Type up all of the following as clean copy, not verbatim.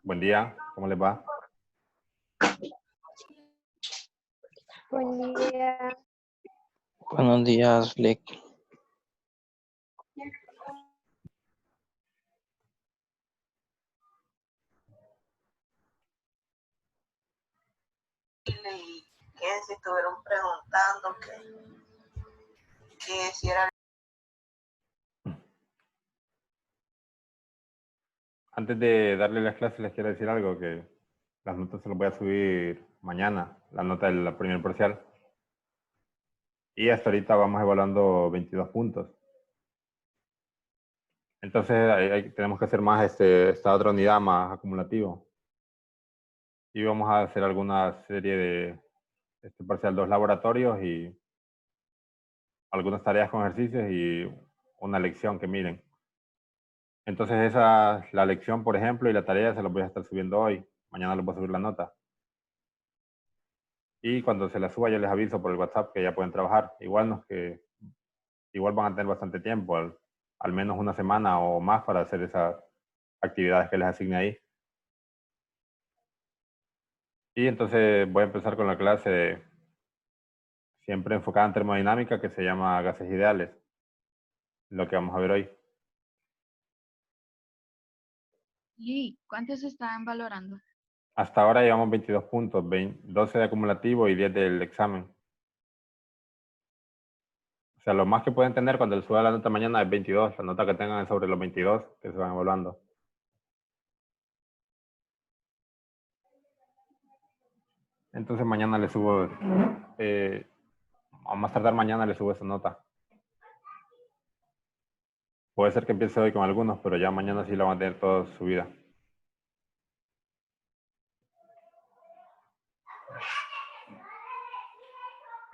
Buen día, ¿cómo les va? Buen día. Buenos días, Flick. Que si estuvieron preguntando que si era... Antes de darle las clases les quiero decir algo, que las notas se las voy a subir mañana, la nota del primer parcial. Y hasta ahorita vamos evaluando 22 puntos. Entonces tenemos que hacer más esta otra unidad más acumulativo. Y vamos a hacer alguna serie de parcial 2 laboratorios y algunas tareas con ejercicios y una lección que miren. Entonces la lección, por ejemplo, y la tarea se las voy a estar subiendo hoy. Mañana les voy a subir la nota. Y cuando se la suba yo les aviso por el WhatsApp que ya pueden trabajar. Igual van a tener bastante tiempo, al menos una semana o más para hacer esas actividades que les asigne ahí. Y entonces voy a empezar con la clase siempre enfocada en termodinámica, que se llama gases ideales, lo que vamos a ver hoy. ¿Y cuántos estaban valorando? Hasta ahora llevamos 22 puntos, 12 de acumulativo y 10 del examen. O sea, lo más que pueden tener cuando les suba la nota mañana es 22, la nota que tengan es sobre los 22 que se van evaluando. Entonces mañana les subo, a más tardar mañana les subo esa nota. Puede ser que empiece hoy con algunos, pero ya mañana sí la van a tener toda subida.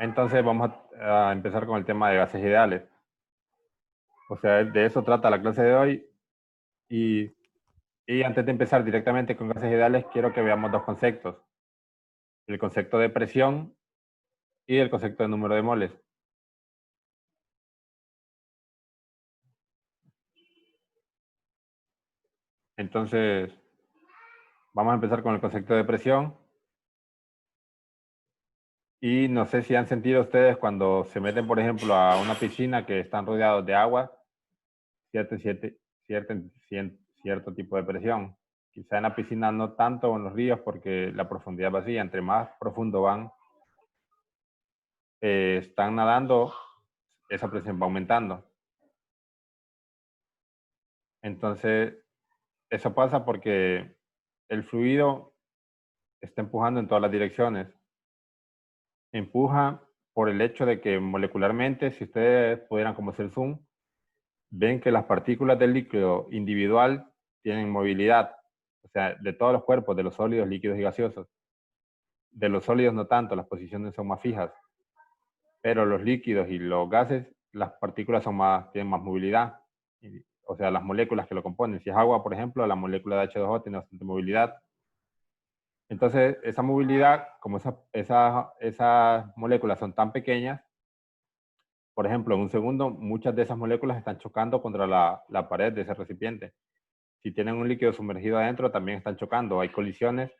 Entonces vamos a empezar con el tema de gases ideales. O sea, de eso trata la clase de hoy. Y antes de empezar directamente con gases ideales, quiero que veamos dos conceptos. El concepto de presión y el concepto de número de moles. Entonces, vamos a empezar con el concepto de presión. Y no sé si han sentido ustedes cuando se meten, por ejemplo, a una piscina que están rodeados de agua, cierto tipo de presión. Quizá en la piscina no tanto, o en los ríos, porque la profundidad es vacía. Entre más profundo están nadando, esa presión va aumentando. Entonces, eso pasa porque el fluido está empujando en todas las direcciones. Empuja por el hecho de que molecularmente, si ustedes pudieran como hacer zoom, ven que las partículas del líquido individual tienen movilidad. O sea, de todos los cuerpos, de los sólidos, líquidos y gaseosos. De los sólidos no tanto, las posiciones son más fijas. Pero los líquidos y los gases, las partículas tienen más movilidad. O sea, las moléculas que lo componen. Si es agua, por ejemplo, la molécula de H2O tiene bastante movilidad. Entonces, esa movilidad, como esas moléculas son tan pequeñas, por ejemplo, en un segundo, muchas de esas moléculas están chocando contra la pared de ese recipiente. Si tienen un líquido sumergido adentro, también están chocando. Hay colisiones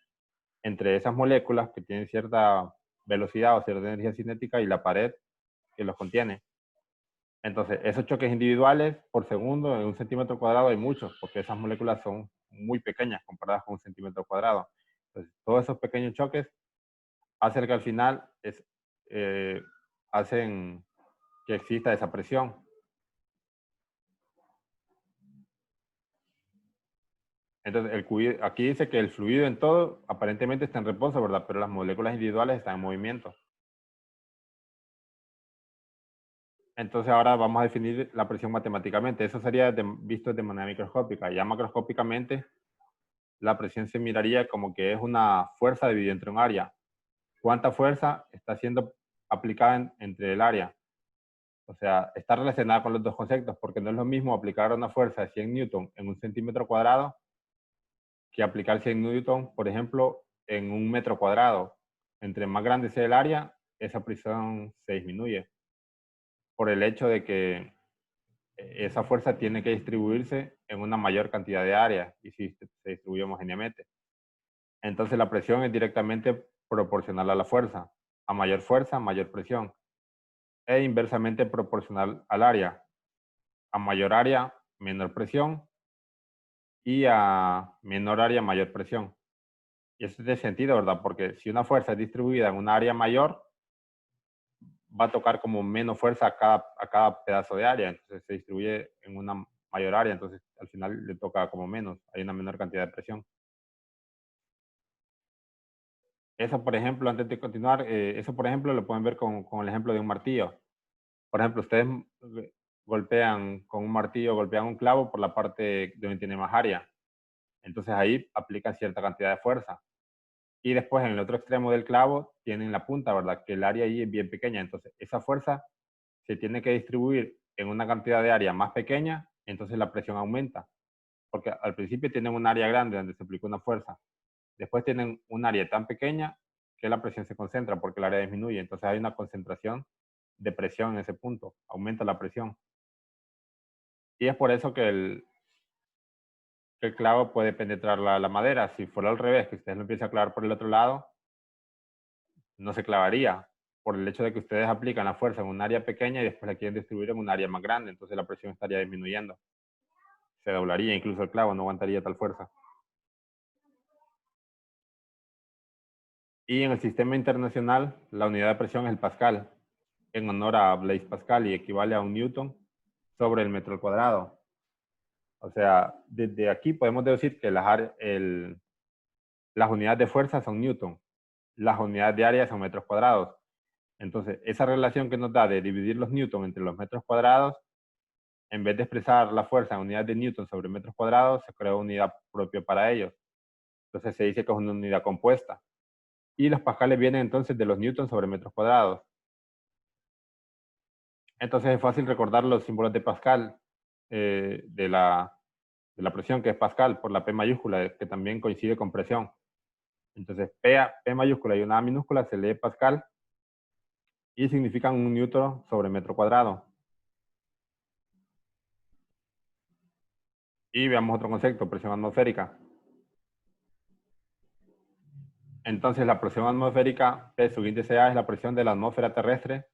entre esas moléculas que tienen cierta velocidad o cierta energía cinética y la pared que los contiene. Entonces, esos choques individuales por segundo en un centímetro cuadrado hay muchos, porque esas moléculas son muy pequeñas comparadas con un centímetro cuadrado. Entonces, todos esos pequeños choques hacen que al final hacen que exista esa presión. Entonces, aquí dice que el fluido en todo aparentemente está en reposo, ¿verdad? Pero las moléculas individuales están en movimiento. Entonces ahora vamos a definir la presión matemáticamente. Eso sería visto de manera microscópica. Ya macroscópicamente, la presión se miraría como que es una fuerza dividida entre un área. ¿Cuánta fuerza está siendo aplicada entre el área? O sea, está relacionada con los dos conceptos, porque no es lo mismo aplicar una fuerza de 100 newton en un centímetro cuadrado que aplicar 100 newton, por ejemplo, en un metro cuadrado. Entre más grande sea el área, esa presión se disminuye. Por el hecho de que esa fuerza tiene que distribuirse en una mayor cantidad de área y si se distribuye homogéneamente. Entonces la presión es directamente proporcional a la fuerza. A mayor fuerza, mayor presión. E inversamente proporcional al área. A mayor área, menor presión. Y a menor área, mayor presión. Y eso tiene sentido, ¿verdad? Porque si una fuerza es distribuida en una área mayor, va a tocar como menos fuerza a cada pedazo de área. Entonces se distribuye en una mayor área, entonces al final le toca como menos. Hay una menor cantidad de presión. Eso, por ejemplo, antes de continuar, eso, por ejemplo, lo pueden ver con el ejemplo de un martillo. Por ejemplo, ustedes golpean con un martillo, golpean un clavo por la parte donde tiene más área. Entonces ahí aplican cierta cantidad de fuerza. Y después en el otro extremo del clavo tienen la punta, ¿verdad? Que el área ahí es bien pequeña. Entonces esa fuerza se tiene que distribuir en una cantidad de área más pequeña, entonces la presión aumenta. Porque al principio tienen un área grande donde se aplica una fuerza. Después tienen un área tan pequeña que la presión se concentra porque el área disminuye. Entonces hay una concentración de presión en ese punto. Aumenta la presión. Y es por eso que el clavo puede penetrar la madera. Si fuera al revés, que ustedes lo empiecen a clavar por el otro lado, no se clavaría por el hecho de que ustedes aplican la fuerza en un área pequeña y después la quieren distribuir en un área más grande. Entonces la presión estaría disminuyendo. Se doblaría incluso el clavo, no aguantaría tal fuerza. Y en el sistema internacional, la unidad de presión es el pascal, en honor a Blaise Pascal, y equivale a un newton sobre el metro al cuadrado. O sea, desde aquí podemos deducir que las unidades de fuerza son newton, las unidades de área son metros cuadrados. Entonces, esa relación que nos da de dividir los newton entre los metros cuadrados, en vez de expresar la fuerza en unidades de newton sobre metros cuadrados, se creó una unidad propia para ellos. Entonces se dice que es una unidad compuesta. Y los pascales vienen entonces de los newtons sobre metros cuadrados. Entonces es fácil recordar los símbolos de Pascal, de la presión, que es Pascal, por la P mayúscula, que también coincide con presión. Entonces P mayúscula y una A minúscula se lee Pascal y significan un newton sobre metro cuadrado. Y veamos otro concepto, presión atmosférica. Entonces la presión atmosférica, P sub índice A, es la presión de la atmósfera terrestre.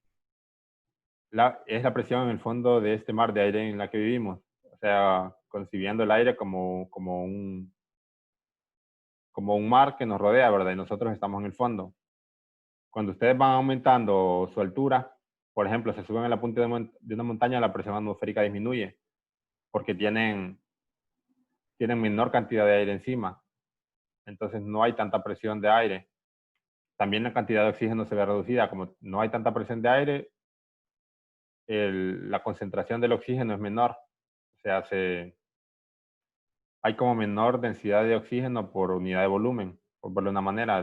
Es la presión en el fondo de este mar de aire en la que vivimos. O sea, concibiendo el aire como un mar que nos rodea, ¿verdad? Y nosotros estamos en el fondo. Cuando ustedes van aumentando su altura, por ejemplo, se suben a la punta de una montaña, la presión atmosférica disminuye, porque tienen menor cantidad de aire encima. Entonces no hay tanta presión de aire. También la cantidad de oxígeno se ve reducida. Como no hay tanta presión de aire, la concentración del oxígeno es menor. O sea, hay como menor densidad de oxígeno por unidad de volumen, por verlo de una manera.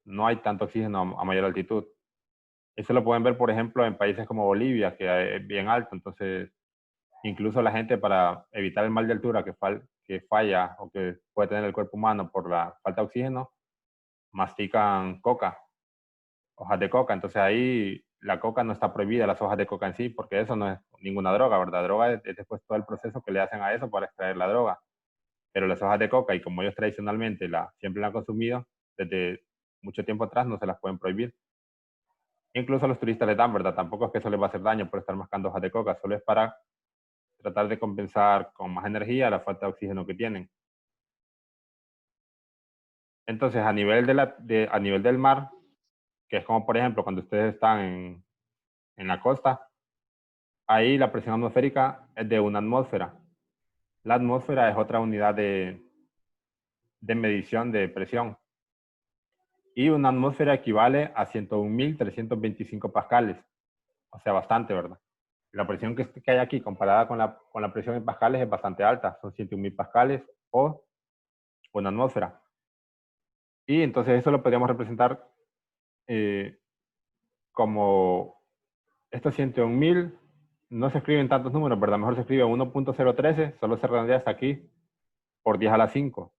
No hay tanto oxígeno a mayor altitud. Eso lo pueden ver, por ejemplo, en países como Bolivia, que es bien alto. Entonces, incluso la gente, para evitar el mal de altura que falla o que puede tener el cuerpo humano por la falta de oxígeno, mastican coca, hojas de coca. Entonces ahí la coca no está prohibida, las hojas de coca en sí, porque eso no es ninguna droga, ¿verdad? Droga es después todo el proceso que le hacen a eso para extraer la droga. Pero las hojas de coca, y como ellos tradicionalmente siempre la han consumido, desde mucho tiempo atrás no se las pueden prohibir. Incluso a los turistas les dan, ¿verdad? Tampoco es que eso les va a hacer daño por estar mascando hojas de coca, solo es para tratar de compensar con más energía la falta de oxígeno que tienen. Entonces, a nivel del mar, que es como por ejemplo cuando ustedes están en la costa, ahí la presión atmosférica es de una atmósfera. La atmósfera es otra unidad de medición de presión. Y una atmósfera equivale a 101.325 pascales. O sea, bastante, ¿verdad? La presión que hay aquí comparada con la presión en pascales es bastante alta. Son 101.000 pascales o una atmósfera. Y entonces eso lo podríamos representar como estos 101.000 no se escriben tantos números, ¿verdad? Mejor se escribe 1.013, solo se redondea hasta aquí, por 10 a la 5.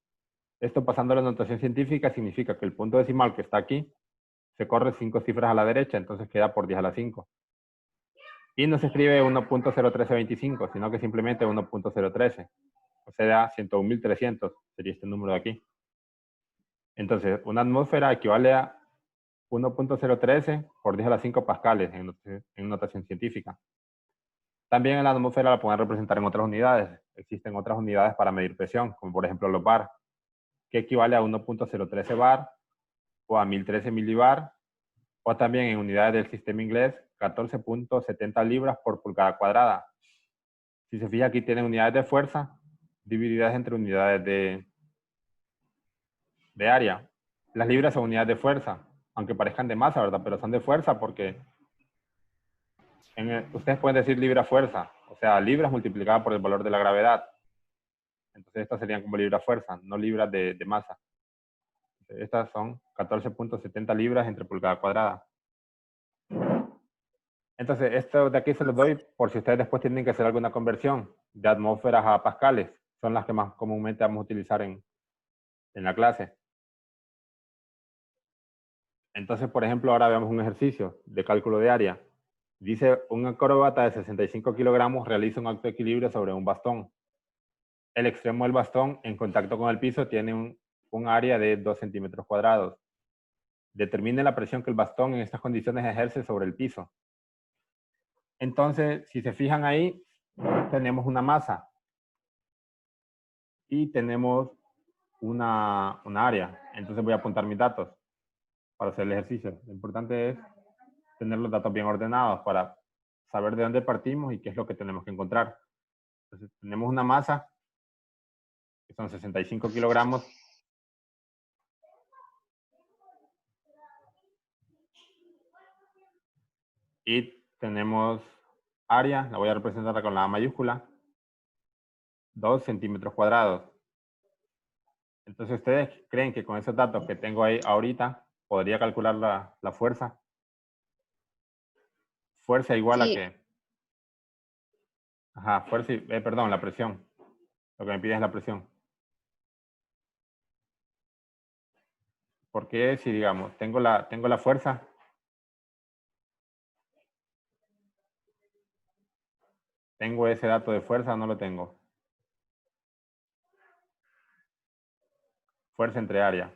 Esto, pasando a la notación científica, significa que el punto decimal que está aquí se corre 5 cifras a la derecha, entonces queda por 10 a la 5. Y no se escribe 1.01325, sino que simplemente 1.013. O sea, 101.300 sería este número de aquí. Entonces, una atmósfera equivale a 1.013 por 10 a la 5 pascales en notación científica. También en la atmósfera la pueden representar en otras unidades. Existen otras unidades para medir presión, como por ejemplo los bar, que equivale a 1.013 bar o a 1013 milibar, o también en unidades del sistema inglés, 14.70 libras por pulgada cuadrada. Si se fija, aquí tienen unidades de fuerza divididas entre unidades de área. Las libras son unidades de fuerza, aunque parezcan de masa, ¿verdad? Pero son de fuerza porque ustedes pueden decir libra fuerza, o sea, libras multiplicada por el valor de la gravedad. Entonces estas serían como libras fuerza, no libras de masa. Estas son 14.70 libras entre pulgada cuadrada. Entonces, esto de aquí se los doy por si ustedes después tienen que hacer alguna conversión de atmósferas a pascales. Son las que más comúnmente vamos a utilizar en la clase. Entonces, por ejemplo, ahora veamos un ejercicio de cálculo de área. Dice, un acróbata de 65 kilogramos realiza un acto de equilibrio sobre un bastón. El extremo del bastón en contacto con el piso tiene un área de 2 centímetros cuadrados. Determine la presión que el bastón en estas condiciones ejerce sobre el piso. Entonces, si se fijan ahí, tenemos una masa y tenemos una área. Entonces voy a apuntar mis datos para hacer el ejercicio. Lo importante es tener los datos bien ordenados para saber de dónde partimos y qué es lo que tenemos que encontrar. Entonces tenemos una masa que son 65 kilogramos. Y tenemos área, la voy a representar con la A mayúscula, 2 centímetros cuadrados. Entonces, ¿ustedes creen que con esos datos que tengo ahí ahorita podría calcular la fuerza? Fuerza igual a Sí, qué? Ajá, fuerza, perdón, la presión. Lo que me pide es la presión. Porque si, digamos, tengo la fuerza, ¿tengo ese dato de fuerza o no lo tengo? Fuerza entre área.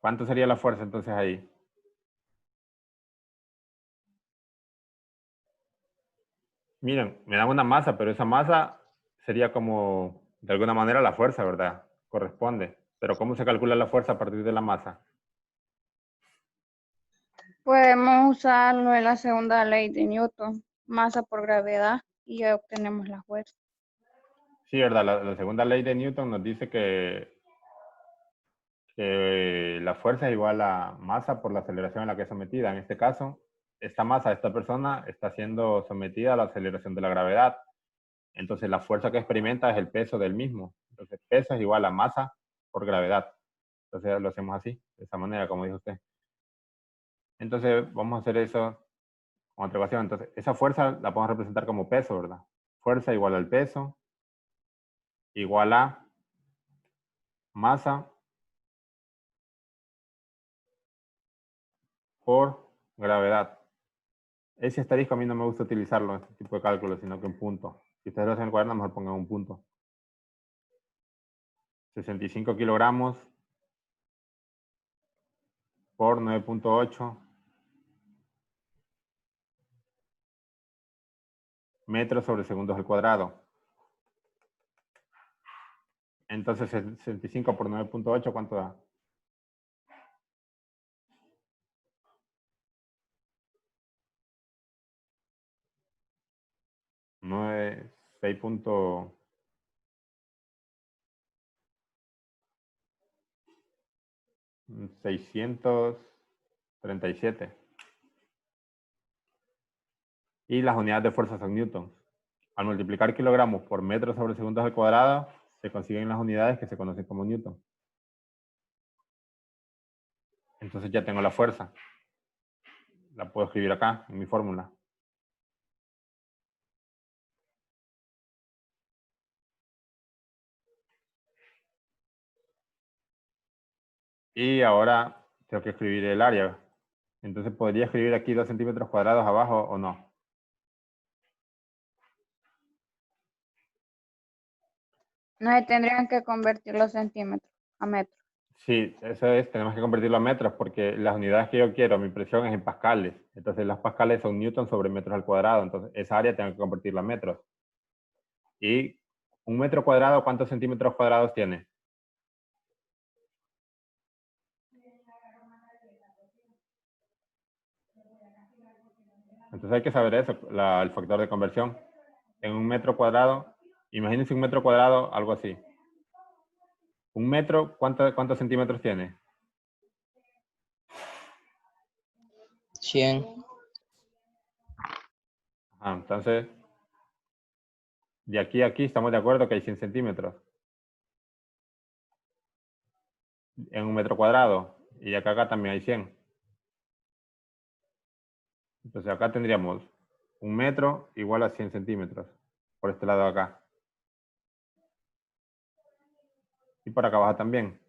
¿Cuánto sería la fuerza entonces ahí? Miren, me dan una masa, pero esa masa sería como, de alguna manera, la fuerza, ¿verdad? Corresponde. Pero ¿cómo se calcula la fuerza a partir de la masa? Podemos usarlo en la segunda ley de Newton, masa por gravedad, y ya obtenemos la fuerza. Sí, ¿verdad? La segunda ley de Newton nos dice que la fuerza es igual a masa por la aceleración a la que es sometida. En este caso, esta masa, esta persona, está siendo sometida a la aceleración de la gravedad. Entonces, la fuerza que experimenta es el peso del mismo. Entonces, peso es igual a masa por gravedad. Entonces, lo hacemos así, de esa manera, como dijo usted. Entonces, vamos a hacer eso con otra ecuación. Entonces, esa fuerza la podemos representar como peso, ¿verdad? Fuerza igual al peso, igual a masa por gravedad. Ese asterisco a mí no me gusta utilizarlo en este tipo de cálculos, sino que un punto. Si ustedes lo hacen en el cuaderno, mejor pongan un punto. 65 kilogramos por 9.8 metros sobre segundos al cuadrado. Entonces, 65 por 9.8, ¿cuánto da? 637. Y las unidades de fuerza son newtons. Al multiplicar kilogramos por metros sobre segundos al cuadrado, se consiguen las unidades que se conocen como newton. Entonces ya tengo la fuerza. La puedo escribir acá, en mi fórmula. Y ahora tengo que escribir el área. Entonces, ¿podría escribir aquí 2 centímetros cuadrados abajo o no? No se tendrían que convertir los centímetros a metros. Sí, eso es, tenemos que convertirlo a metros porque las unidades que yo quiero, mi presión es en pascales. Entonces, las pascales son newton sobre metros al cuadrado. Entonces, esa área tengo que convertirla a metros. Y un metro cuadrado, ¿cuántos centímetros cuadrados tiene? Entonces hay que saber eso, el factor de conversión. En un metro cuadrado, imagínense un metro cuadrado, algo así. Un metro, ¿cuántos centímetros tiene? 100. Entonces, de aquí a aquí estamos de acuerdo que hay 100 centímetros. En un metro cuadrado. Y acá también hay 100. Entonces acá tendríamos un metro igual a 100 centímetros. Por este lado de acá. Y por acá abajo también.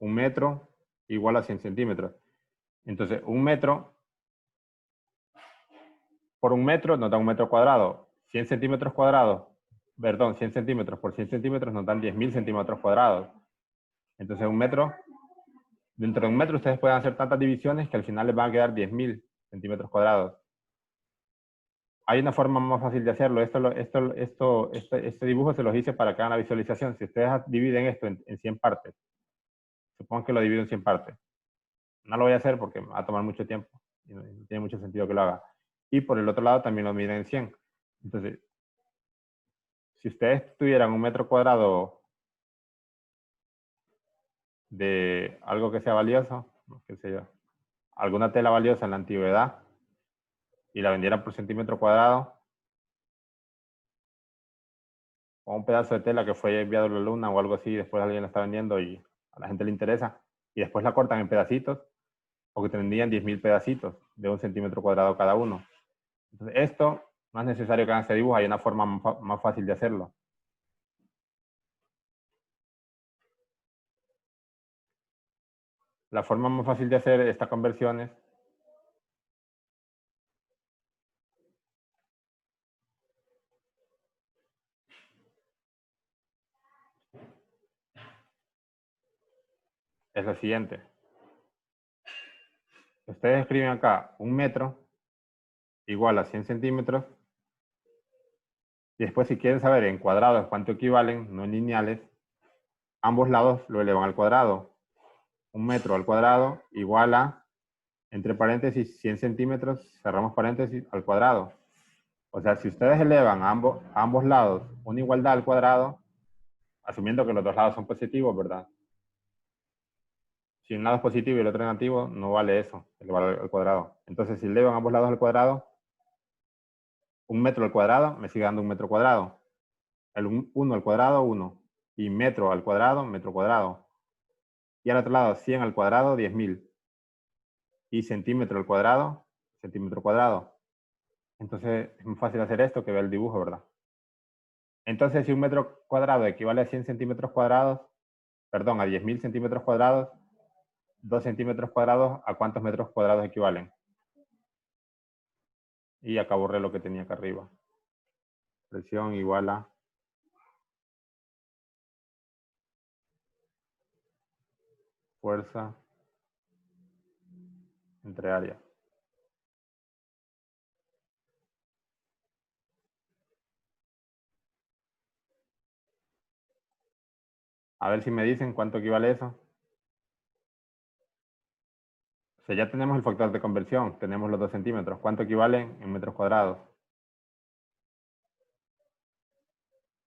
Un metro igual a 100 centímetros. Entonces, un metro por un metro nos da un metro cuadrado. 100 centímetros cuadrados, perdón, 100 centímetros por 100 centímetros nos dan 10.000 centímetros cuadrados. Entonces, un metro, dentro de un metro ustedes pueden hacer tantas divisiones que al final les van a quedar 10.000 centímetros cuadrados. Hay una forma más fácil de hacerlo. Este dibujo se los hice para que hagan la visualización. Si ustedes dividen esto en 100 partes, supongo que lo divido en 100 partes. No lo voy a hacer porque me va a tomar mucho tiempo y no tiene mucho sentido que lo haga. Y por el otro lado también lo miden en 100. Entonces, si ustedes tuvieran un metro cuadrado de algo que sea valioso, qué sé yo, alguna tela valiosa en la antigüedad, y la vendieran por centímetro cuadrado, o un pedazo de tela que fue enviado a la luna o algo así, y después alguien la está vendiendo y a la gente le interesa, y después la cortan en pedacitos, o que tendrían 10.000 pedacitos de 1 centímetro cuadrado cada uno. Entonces, esto no es necesario que hagan ese dibujo, hay una forma más fácil de hacerlo. La forma más fácil de hacer estas conversiones es la siguiente. Ustedes escriben acá un metro igual a 100 centímetros. Y después, si quieren saber en cuadrados cuánto equivalen, no en lineales, ambos lados lo elevan al cuadrado. Un metro al cuadrado igual a, entre paréntesis, 100 centímetros, cerramos paréntesis, al cuadrado. O sea, si ustedes elevan a ambos lados una igualdad al cuadrado, asumiendo que los dos lados son positivos, ¿verdad? Si un lado es positivo y el otro negativo, no vale eso, elevar al cuadrado. Entonces, si elevan ambos lados al cuadrado, un metro al cuadrado me sigue dando un metro cuadrado. El 1 al cuadrado, 1. Y metro al cuadrado, metro cuadrado. Y al otro lado, 100 al cuadrado, 10.000. Y centímetro al cuadrado, centímetro cuadrado. Entonces, es muy fácil hacer esto que ver el dibujo, ¿verdad? Entonces, si un metro cuadrado equivale a 100 centímetros cuadrados, perdón, a 10.000 centímetros cuadrados, 2 centímetros cuadrados, ¿a cuántos metros cuadrados equivalen? Y acá borré lo que tenía acá arriba. Presión igual a fuerza entre área. A ver si me dicen cuánto equivale eso. O sea, ya tenemos el factor de conversión, tenemos los 2 centímetros. ¿Cuánto equivalen en metros cuadrados?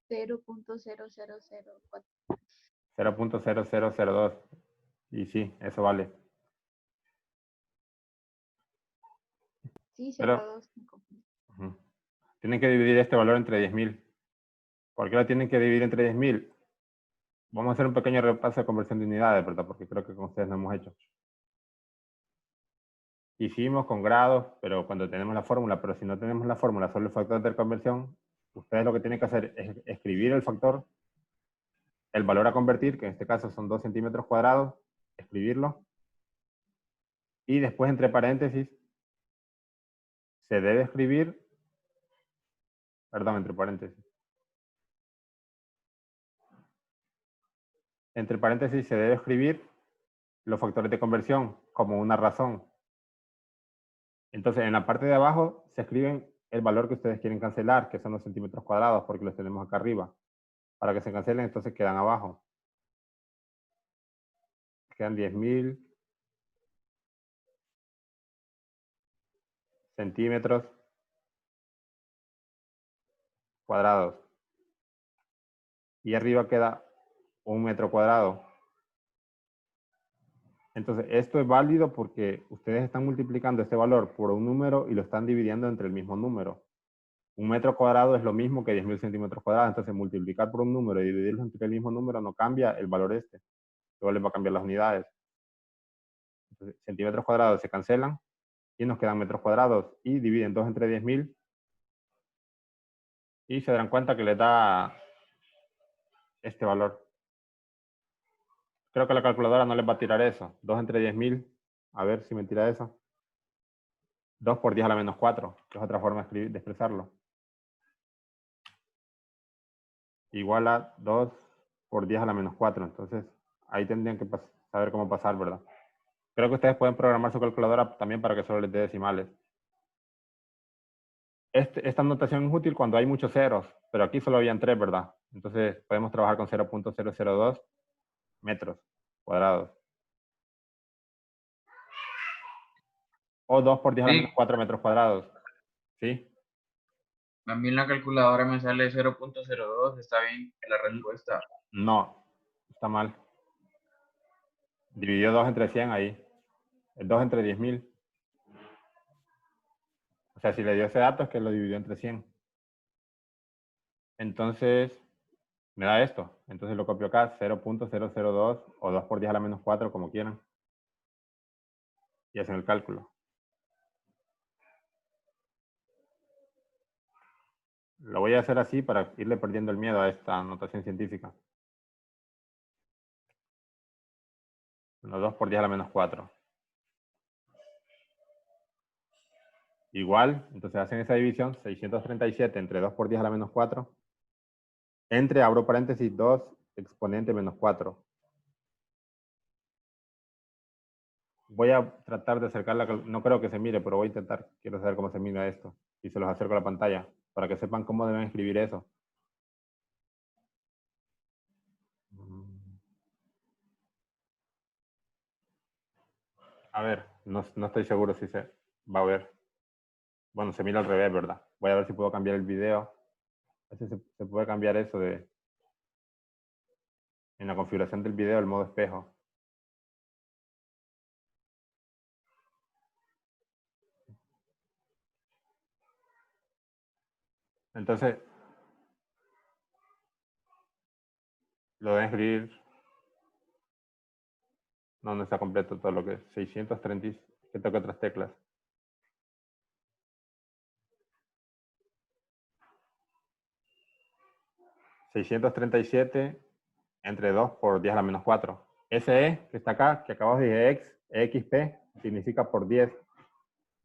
0.0004. 0.0002. Y sí, eso vale. Sí, Pero 0.25. tienen que dividir este valor entre 10.000. ¿Por qué lo tienen que dividir entre 10.000? Vamos a hacer un pequeño repaso de conversión de unidades, ¿verdad? Porque creo que con ustedes no hemos hecho. Hicimos con grados, pero cuando tenemos la fórmula, pero si no tenemos la fórmula, solo el factor de conversión, ustedes lo que tienen que hacer es escribir el factor, el valor a convertir, que en este caso son 2 centímetros cuadrados, escribirlo, Y después, entre paréntesis, se debe escribir, perdón, entre paréntesis. Entre paréntesis se debe escribir los factores de conversión como una razón. Entonces, en la parte de abajo se escriben el valor que ustedes quieren cancelar, que son los centímetros cuadrados, porque los tenemos acá arriba. Para que se cancelen, entonces quedan abajo. Quedan 10.000 centímetros cuadrados. Y arriba queda 1 metro cuadrado. Entonces, esto es válido porque ustedes están multiplicando este valor por un número y lo están dividiendo entre el mismo número. 1 metro cuadrado es lo mismo que 10.000 centímetros cuadrados. Entonces, multiplicar por un número y dividirlo entre el mismo número no cambia el valor este. Solo les va a cambiar las unidades. Entonces, centímetros cuadrados se cancelan y nos quedan metros cuadrados. Y dividen 2 entre 10.000. Y se darán cuenta que les da este valor. Creo que la calculadora no les va a tirar eso. 2 entre 10.000. A ver si me tira eso. 2 por 10 a la menos 4, que es otra forma de expresarlo. Igual a 2 por 10 a la menos 4. Entonces, ahí tendrían que saber cómo pasar, ¿verdad? Creo que ustedes pueden programar su calculadora también para que solo les dé decimales. Esta notación es útil cuando hay muchos ceros, pero aquí solo habían 3, ¿verdad? Entonces, podemos trabajar con 0.002 metros cuadrados. O 2 por 10 a la menos 4 metros cuadrados. ¿Sí? A mí en la calculadora me sale 0.02, está bien la respuesta. No, está mal. Dividió 2 entre 100 ahí. Es 2 entre 10.000. O sea, si le dio ese dato es que lo dividió entre 100. Entonces, me da esto. Entonces lo copio acá, 0.002 o 2 por 10 a la menos 4, como quieran. Y hacen el cálculo. Lo voy a hacer así para irle perdiendo el miedo a esta notación científica. 2 por 10 a la menos 4. Igual, entonces hacen esa división, 637 entre 2 por 10 a la menos 4, entre, abro paréntesis, 2 exponente menos 4. Voy a tratar de acercarla, no creo que se mire, pero voy a intentar, quiero saber cómo se mira esto. Y se los acerco a la pantalla, para que sepan cómo deben escribir eso. A ver, no estoy seguro si se va a ver. Bueno, se mira al revés, ¿verdad? Voy a ver si puedo cambiar el video. A ver si se puede cambiar eso en la configuración del video, el modo espejo. Entonces, lo deben escribir. No está completo todo lo que es. 630, que toque otras teclas. ...637 entre 2 por 10 a la menos 4. SE, que está acá, que acabamos de decir EXP, significa por 10.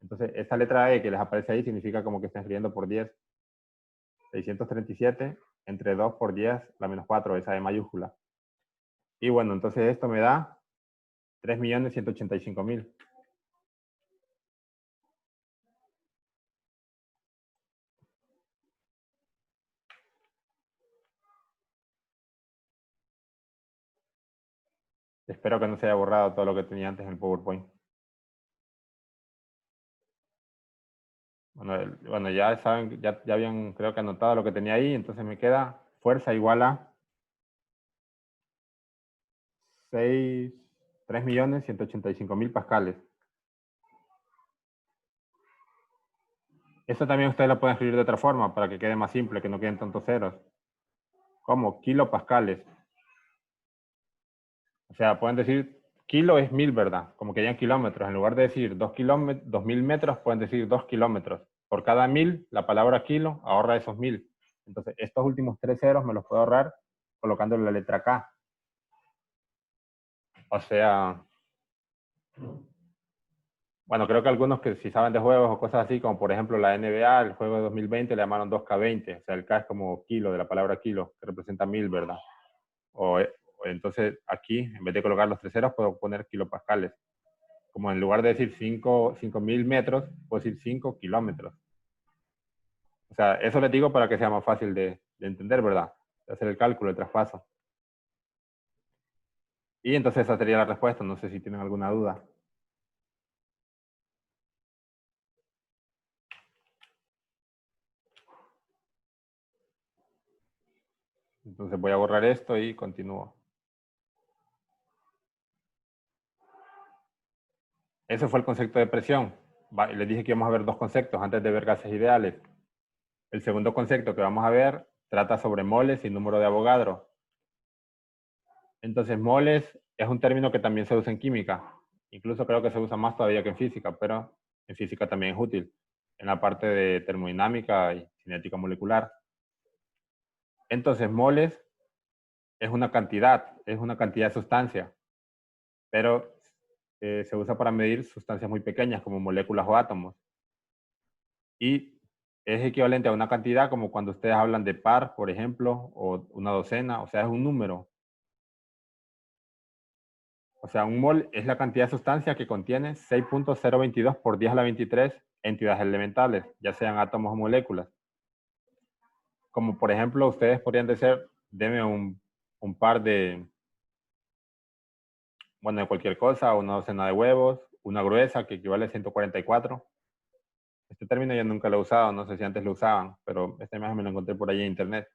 Entonces, esa letra E que les aparece ahí significa como que están escribiendo por 10. 637 entre 2 por 10 a la menos 4, esa E mayúscula. Y bueno, entonces esto me da 3.185.000. Espero que no se haya borrado todo lo que tenía antes en el PowerPoint. Bueno, ya saben, ya habían, creo que anotado lo que tenía ahí, entonces me queda fuerza igual a 3.185.000 pascales. Esto también ustedes lo pueden escribir de otra forma para que quede más simple, que no queden tantos ceros. Como kilopascales. O sea, pueden decir kilo es 1000, ¿verdad? Como que hayan kilómetros. En lugar de decir 2.000 metros, pueden decir 2 kilómetros. Por cada 1000, la palabra kilo ahorra esos 1000. Entonces, estos últimos 3 ceros me los puedo ahorrar colocándole la letra K. O sea, Bueno, creo que algunos que si saben de juegos o cosas así, como por ejemplo la NBA, el juego de 2020 le llamaron 2K20, o sea, el K es como kilo, de la palabra kilo, que representa 1000, ¿verdad? O entonces aquí, en vez de colocar los 3 ceros, puedo poner kilopascales. Como en lugar de decir 5000 metros, puedo decir 5 kilómetros. O sea, eso les digo para que sea más fácil de entender, ¿verdad? De hacer el cálculo, el traspaso. Y entonces esa sería la respuesta. No sé si tienen alguna duda. Entonces voy a borrar esto y continúo. Ese fue el concepto de presión. Les dije que íbamos a ver 2 conceptos antes de ver gases ideales. El segundo concepto que vamos a ver trata sobre moles y número de Avogadro. Entonces, moles es un término que también se usa en química. Incluso creo que se usa más todavía que en física, pero en física también es útil, en la parte de termodinámica y cinética molecular. Entonces, moles es una cantidad de sustancia, pero se usa para medir sustancias muy pequeñas como moléculas o átomos. Y es equivalente a una cantidad como cuando ustedes hablan de par, por ejemplo, o una docena, o sea, es un número. O sea, un mol es la cantidad de sustancia que contiene 6.022 por 10 a la 23 entidades elementales, ya sean átomos o moléculas. Como por ejemplo, ustedes podrían decir, deme un par de, bueno, de cualquier cosa, una docena de huevos, una gruesa que equivale a 144. Este término yo nunca lo he usado, no sé si antes lo usaban, pero esta imagen me la encontré por ahí en internet.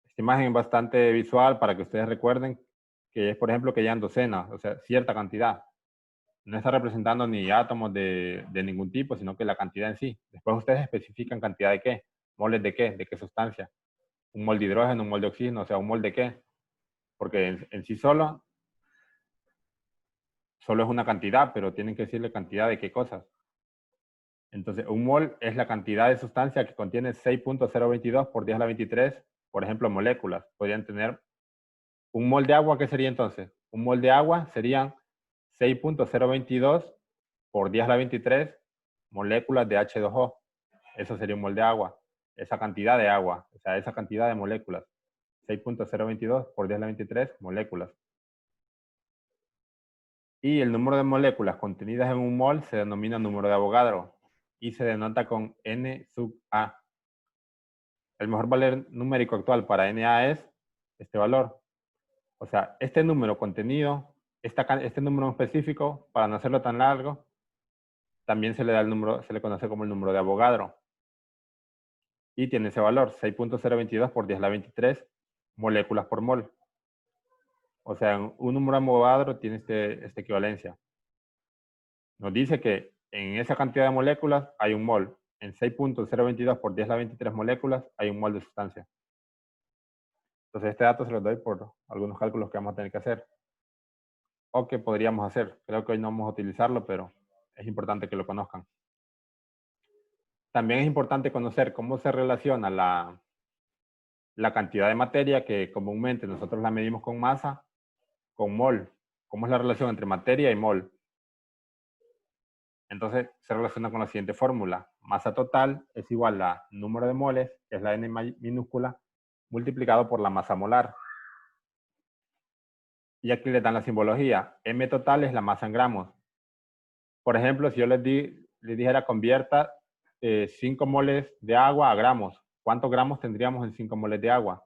Esta imagen es bastante visual para que ustedes recuerden que es, por ejemplo, que hayan docenas, o sea, cierta cantidad. No está representando ni átomos de ningún tipo, sino que la cantidad en sí. Después ustedes especifican cantidad de qué, moles de qué sustancia. Un mol de hidrógeno, un mol de oxígeno, o sea, un mol de qué. Porque en sí solo es una cantidad, pero tienen que decirle cantidad de qué cosas. Entonces, un mol es la cantidad de sustancia que contiene 6.022 por 10 a la 23, por ejemplo, moléculas. Podrían tener un mol de agua, ¿qué sería entonces? Un mol de agua serían 6.022 por 10 a la 23 moléculas de H2O. Eso sería un mol de agua. Esa cantidad de agua, o sea, esa cantidad de moléculas. 6.022 por 10 a la 23 moléculas. Y el número de moléculas contenidas en un mol se denomina número de Avogadro y se denota con N sub A. El mejor valor numérico actual para Na es este valor. O sea, este número contenido, este número específico, para no hacerlo tan largo, también se le da el número, se le conoce como el número de Avogadro. Y tiene ese valor, 6.022 por 10 a la 23 moléculas por mol. O sea, un número de Avogadro tiene esta equivalencia. Nos dice que en esa cantidad de moléculas hay un mol. En 6.022 por 10 a la 23 moléculas hay un mol de sustancia. Entonces este dato se los doy por algunos cálculos que vamos a tener que hacer. O que podríamos hacer. Creo que hoy no vamos a utilizarlo, pero es importante que lo conozcan. También es importante conocer cómo se relaciona la cantidad de materia, que comúnmente nosotros la medimos con masa, con mol. ¿Cómo es la relación entre materia y mol? Entonces se relaciona con la siguiente fórmula. Masa total es igual a número de moles, que es la N minúscula, multiplicado por la masa molar. Y aquí les dan la simbología. M total es la masa en gramos. Por ejemplo, si yo les dijera convierta 5 moles de agua a gramos, ¿cuántos gramos tendríamos en 5 moles de agua?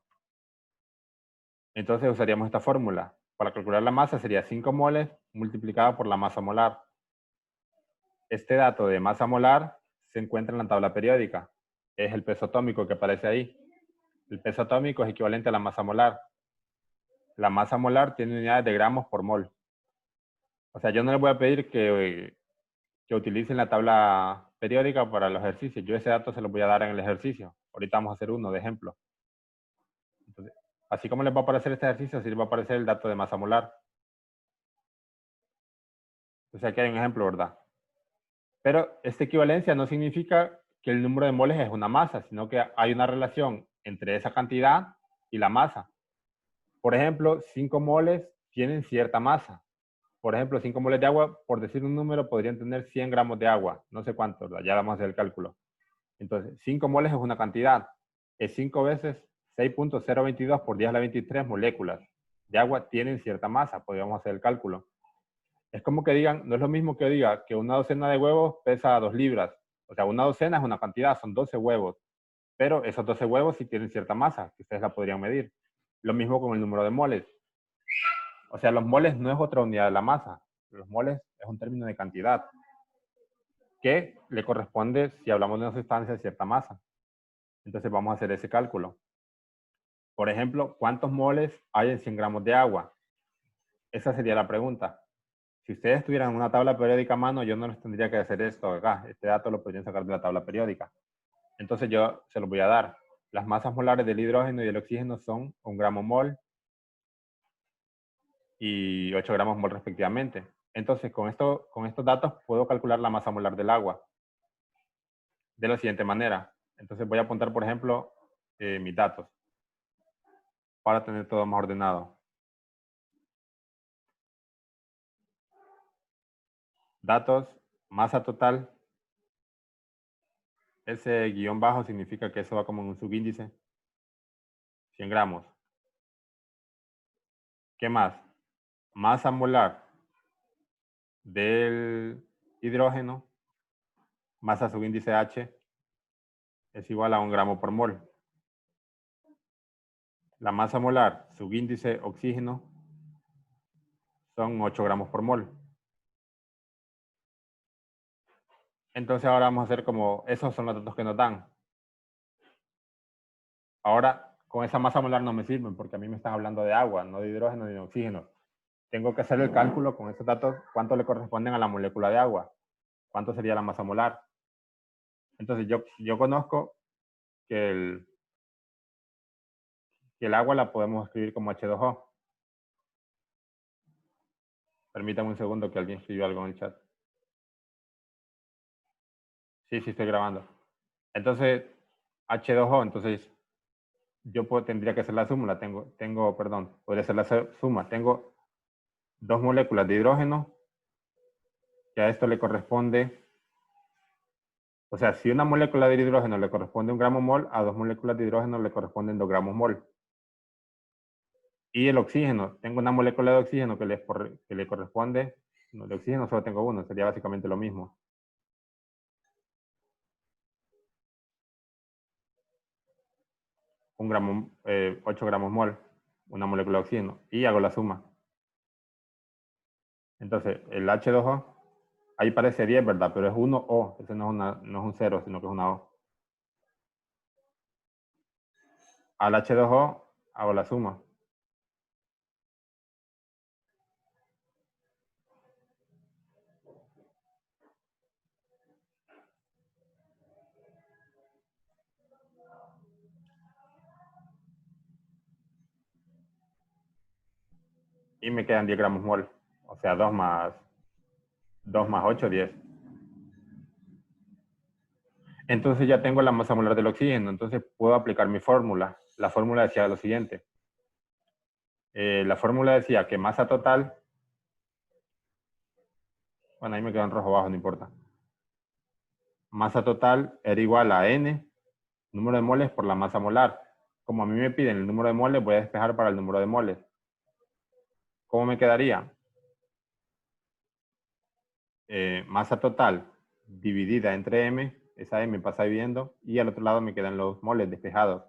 Entonces usaríamos esta fórmula. Para calcular la masa sería 5 moles multiplicado por la masa molar. Este dato de masa molar se encuentra en la tabla periódica. Es el peso atómico que aparece ahí. El peso atómico es equivalente a la masa molar. La masa molar tiene unidades de gramos por mol. O sea, yo no les voy a pedir que utilicen la tabla periódica para los ejercicios. Yo ese dato se los voy a dar en el ejercicio. Ahorita vamos a hacer uno de ejemplo. Entonces, así como les va a aparecer este ejercicio, así les va a aparecer el dato de masa molar. Entonces aquí hay un ejemplo, ¿verdad? Pero esta equivalencia no significa que el número de moles es una masa, sino que hay una relación entre esa cantidad y la masa. Por ejemplo, 5 moles tienen cierta masa. por ejemplo, 5 moles de agua, por decir un número, podrían tener 100 gramos de agua. No sé cuánto, ¿verdad? Ya vamos a hacer el cálculo. Entonces, 5 moles es una cantidad. Es 5 veces 6.022 por 10 a la 23 moléculas de agua tienen cierta masa. Podríamos hacer el cálculo. Es como que digan, no es lo mismo que diga que una docena de huevos pesa 2 libras. O sea, una docena es una cantidad, son 12 huevos. Pero esos 12 huevos sí tienen cierta masa, que ustedes la podrían medir. Lo mismo con el número de moles. O sea, los moles no es otra unidad de la masa. Los moles es un término de cantidad que le corresponde, si hablamos de una sustancia, cierta masa. Entonces vamos a hacer ese cálculo. Por ejemplo, ¿cuántos moles hay en 100 gramos de agua? Esa sería la pregunta. Si ustedes tuvieran una tabla periódica a mano, yo no les tendría que hacer esto acá. Este dato lo podrían sacar de la tabla periódica. Entonces yo se los voy a dar. Las masas molares del hidrógeno y del oxígeno son 1 gramo mol y 8 gramos mol respectivamente. Entonces con estos datos puedo calcular la masa molar del agua de la siguiente manera. Entonces voy a apuntar, por ejemplo, mis datos para tener todo más ordenado. Datos, masa total. Ese guión bajo significa que eso va como en un subíndice. 100 gramos. ¿Qué más? Masa molar del hidrógeno, masa subíndice H, es igual a 1 gramo por mol. La masa molar subíndice oxígeno son 8 gramos por mol. Entonces ahora vamos a hacer como, esos son los datos que nos dan. Ahora, con esa masa molar no me sirven porque a mí me están hablando de agua, no de hidrógeno ni de oxígeno. Tengo que hacer el cálculo con esos datos, cuánto le corresponden a la molécula de agua, cuánto sería la masa molar. Entonces yo conozco que el agua la podemos escribir como H2O. Permítame un segundo que alguien escribió algo en el chat. Sí, estoy grabando. Entonces, H2O, entonces tendría que hacer la suma, podría hacer la suma. Tengo 2 moléculas de hidrógeno, que a esto le corresponde, o sea, si una molécula de hidrógeno le corresponde 1 gramo mol, a 2 moléculas de hidrógeno le corresponden 2 gramos mol. Y el oxígeno, tengo una molécula de oxígeno que le corresponde, no, de oxígeno solo tengo uno, sería básicamente lo mismo. Un gramo, 8 gramos mol, una molécula de oxígeno, y hago la suma. Entonces, el H2O, ahí parece 10, ¿verdad? Pero es 1O, ese no es un 0, sino que es una O. Al H2O hago la suma. Y me quedan 10 gramos mol. O sea, 2 más 8, 10. Entonces ya tengo la masa molar del oxígeno. Entonces puedo aplicar mi fórmula. La fórmula decía lo siguiente. La fórmula decía que masa total... Bueno, ahí me quedó en rojo abajo, no importa. Masa total era igual a N, número de moles por la masa molar. Como a mí me piden el número de moles, voy a despejar para el número de moles. ¿Cómo me quedaría? Masa total dividida entre M, esa M pasa dividiendo, y al otro lado me quedan los moles despejados.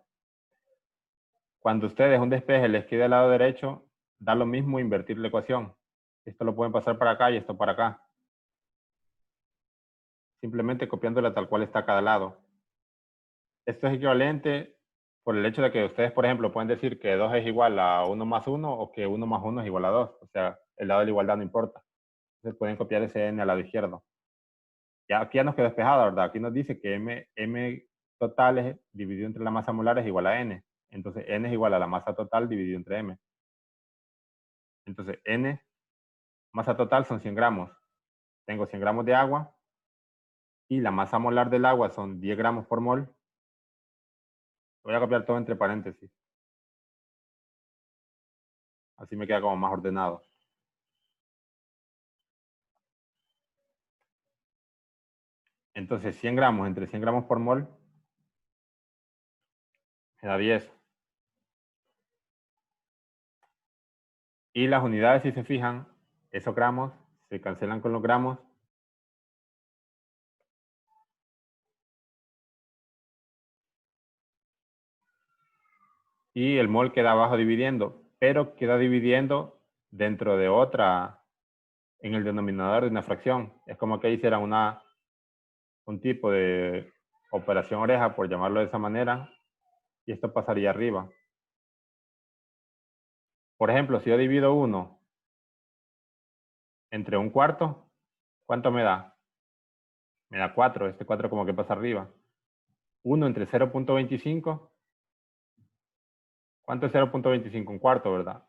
Cuando ustedes un despeje les quede al lado derecho, da lo mismo invertir la ecuación. Esto lo pueden pasar para acá y esto para acá. Simplemente copiándola tal cual está a cada lado. Esto es equivalente por el hecho de que ustedes, por ejemplo, pueden decir que 2 es igual a 1 más 1 o que 1 más 1 es igual a 2. O sea, el lado de la igualdad no importa. Entonces pueden copiar ese n al lado izquierdo. Ya aquí ya nos quedó despejado, ¿verdad? Aquí nos dice que m total dividido entre la masa molar es igual a n. Entonces n es igual a la masa total dividido entre m. Entonces n, masa total son 100 gramos. Tengo 100 gramos de agua y la masa molar del agua son 10 gramos por mol. Voy a copiar todo entre paréntesis. Así me queda como más ordenado. Entonces 100 gramos entre 100 gramos por mol me da 10. Y las unidades, si se fijan, esos gramos se cancelan con los gramos. Y el mol queda abajo dividiendo, pero queda dividiendo dentro de otra, en el denominador de una fracción. Es como que hicieran un tipo de operación oreja, por llamarlo de esa manera, y esto pasaría arriba. Por ejemplo, si yo divido 1 entre 1/4, ¿cuánto me da? Me da 4, este 4 como que pasa arriba. 1 entre 0.25, ¿cuánto es 0.25? 1/4, ¿verdad?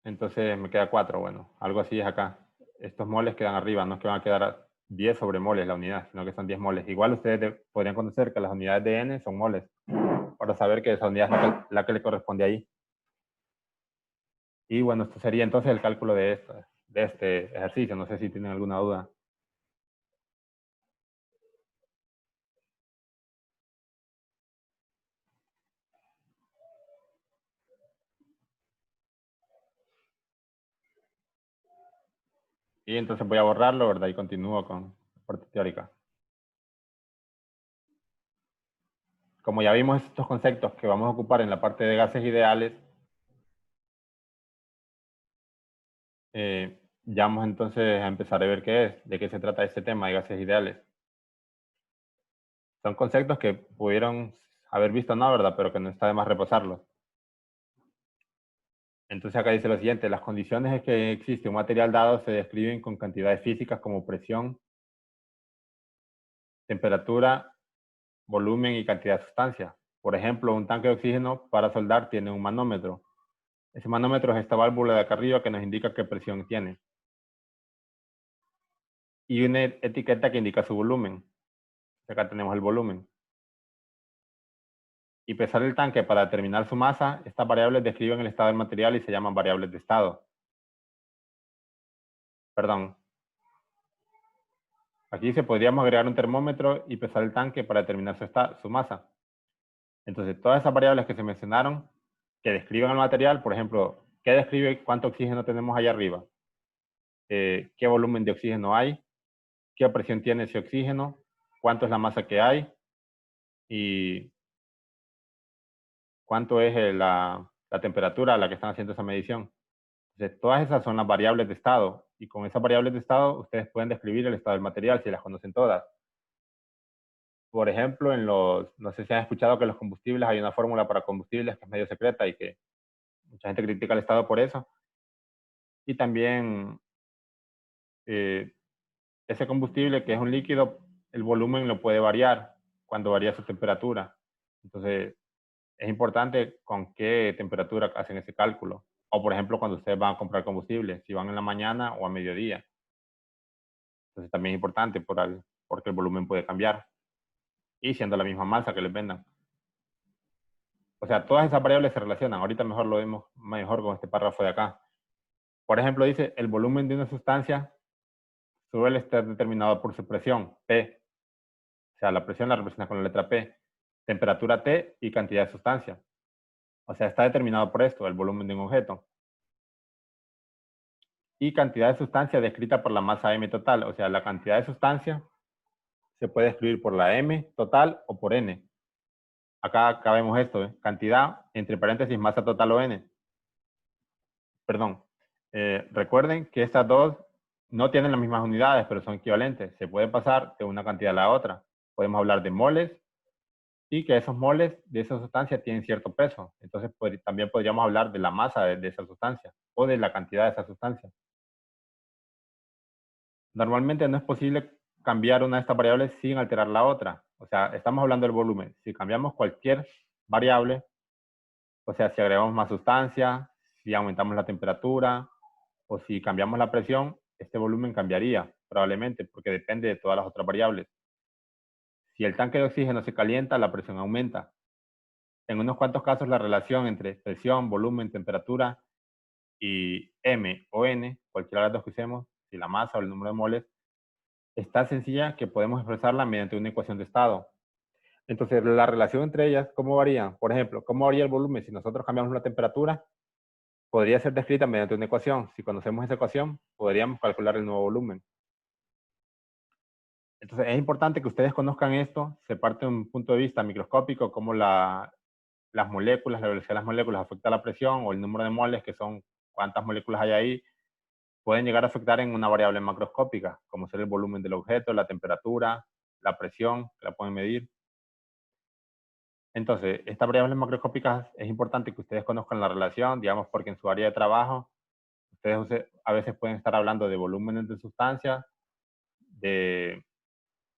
Entonces me queda 4, bueno, algo así es acá. Estos moles quedan arriba, no es que van a quedar 10 sobre moles la unidad, sino que son 10 moles. Igual ustedes podrían conocer que las unidades de n son moles, para saber que esa unidad es la que le corresponde ahí. Y bueno, esto sería entonces el cálculo de este ejercicio. No sé si tienen alguna duda. Y entonces voy a borrarlo, ¿verdad? Y continúo con la parte teórica. Como ya vimos estos conceptos que vamos a ocupar en la parte de gases ideales, ya vamos entonces a empezar a ver qué es, de qué se trata este tema de gases ideales. Son conceptos que pudieron haber visto, no, ¿verdad? Pero que no está de más repasarlos. Entonces acá dice lo siguiente: las condiciones en que existe un material dado se describen con cantidades físicas como presión, temperatura, volumen y cantidad de sustancia. Por ejemplo, un tanque de oxígeno para soldar tiene un manómetro. Ese manómetro es esta válvula de acá arriba que nos indica qué presión tiene. Y una etiqueta que indica su volumen. Acá tenemos el volumen. Y pesar el tanque para determinar su masa, estas variables describen el estado del material y se llaman variables de estado. Perdón. Aquí se podríamos agregar un termómetro y pesar el tanque para determinar su masa. Entonces, todas esas variables que se mencionaron, que describen el material, por ejemplo, ¿qué describe cuánto oxígeno tenemos allá arriba? ¿Qué volumen de oxígeno hay? ¿Qué presión tiene ese oxígeno? ¿Cuánto es la masa que hay? Y cuánto es la temperatura a la que están haciendo esa medición. Entonces, todas esas son las variables de estado. Y con esas variables de estado, ustedes pueden describir el estado del material si las conocen todas. Por ejemplo, no sé si han escuchado que en los combustibles hay una fórmula para combustibles que es medio secreta y que mucha gente critica al Estado por eso. Y también ese combustible, que es un líquido, el volumen lo puede variar cuando varía su temperatura. Entonces, es importante con qué temperatura hacen ese cálculo. O, por ejemplo, cuando ustedes van a comprar combustible, si van en la mañana o a mediodía. Entonces, también es importante porque el volumen puede cambiar. Y siendo la misma masa que les vendan. O sea, todas esas variables se relacionan. Ahorita mejor lo vemos mejor con este párrafo de acá. Por ejemplo, dice, el volumen de una sustancia suele estar determinado por su presión, P. O sea, la presión la representa con la letra P. Temperatura T y cantidad de sustancia. O sea, está determinado por esto, el volumen de un objeto. Y cantidad de sustancia descrita por la masa M total. O sea, la cantidad de sustancia se puede escribir por la M total o por N. Acá vemos esto, cantidad, entre paréntesis, masa total o N. Perdón. Recuerden que estas dos no tienen las mismas unidades, pero son equivalentes. Se puede pasar de una cantidad a la otra. Podemos hablar de moles y que esos moles de esa sustancia tienen cierto peso. Entonces, también podríamos hablar de la masa de esa sustancia o de la cantidad de esa sustancia. Normalmente no es posible cambiar una de estas variables sin alterar la otra. O sea, estamos hablando del volumen. Si cambiamos cualquier variable, o sea, si agregamos más sustancia, si aumentamos la temperatura, o si cambiamos la presión, este volumen cambiaría, probablemente, porque depende de todas las otras variables. Si el tanque de oxígeno se calienta, la presión aumenta. En unos cuantos casos, la relación entre presión, volumen, temperatura y M o N, cualquiera de las dos que usemos, si la masa o el número de moles, es tan sencilla que podemos expresarla mediante una ecuación de estado. Entonces, la relación entre ellas, ¿cómo varía? Por ejemplo, ¿cómo varía el volumen? Si nosotros cambiamos la temperatura, podría ser descrita mediante una ecuación. Si conocemos esa ecuación, podríamos calcular el nuevo volumen. Entonces, es importante que ustedes conozcan esto. Se parte de un punto de vista microscópico, cómo las moléculas, la velocidad de las moléculas afecta a la presión, o el número de moles, que son cuántas moléculas hay ahí, pueden llegar a afectar en una variable macroscópica, como ser el volumen del objeto, la temperatura, la presión, que la pueden medir. Entonces, estas variables macroscópicas es importante que ustedes conozcan la relación, digamos, porque en su área de trabajo, ustedes a veces pueden estar hablando de volúmenes de sustancias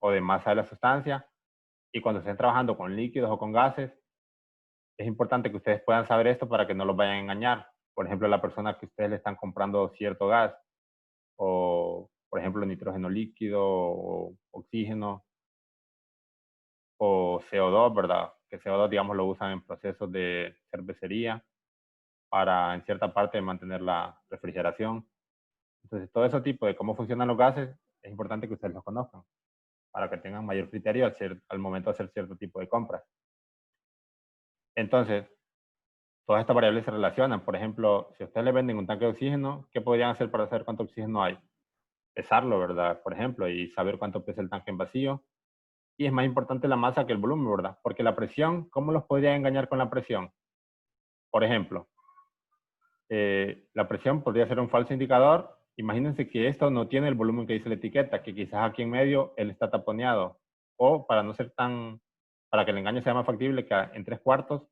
o de masa de la sustancia, y cuando estén trabajando con líquidos o con gases, es importante que ustedes puedan saber esto para que no los vayan a engañar. Por ejemplo, la persona que ustedes le están comprando cierto gas, o por ejemplo nitrógeno líquido, o oxígeno, o CO2, ¿verdad? Que CO2, digamos, lo usan en procesos de cervecería para, en cierta parte, mantener la refrigeración. Entonces, todo ese tipo de cómo funcionan los gases, es importante que ustedes los conozcan para que tengan mayor criterio al momento de hacer cierto tipo de compras. Entonces, todas estas variables se relacionan. Por ejemplo, si a ustedes le venden un tanque de oxígeno, ¿qué podrían hacer para saber cuánto oxígeno hay? Pesarlo, ¿verdad? Por ejemplo, y saber cuánto pesa el tanque en vacío. Y es más importante la masa que el volumen, ¿verdad? Porque la presión, ¿cómo los podría engañar con la presión? Por ejemplo, la presión podría ser un falso indicador. Imagínense que esto no tiene el volumen que dice la etiqueta, que quizás aquí en medio él está taponeado. O para no ser para que el engaño sea más factible, que en 3/4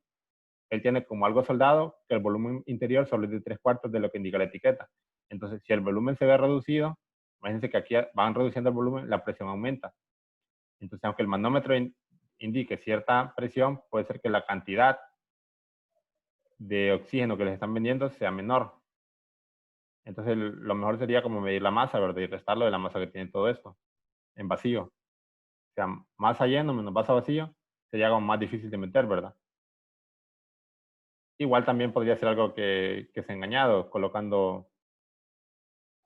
él tiene como algo soldado, que el volumen interior solo es de 3/4 de lo que indica la etiqueta. Entonces, si el volumen se ve reducido, imagínense que aquí van reduciendo el volumen, la presión aumenta. Entonces, aunque el manómetro indique cierta presión, puede ser que la cantidad de oxígeno que les están vendiendo sea menor. Entonces, lo mejor sería como medir la masa, ¿verdad? Y restarlo de la masa que tiene todo esto, en vacío. O sea, masa lleno menos masa vacío, sería algo más difícil de meter, ¿verdad? Igual también podría ser algo que se ha engañado, colocando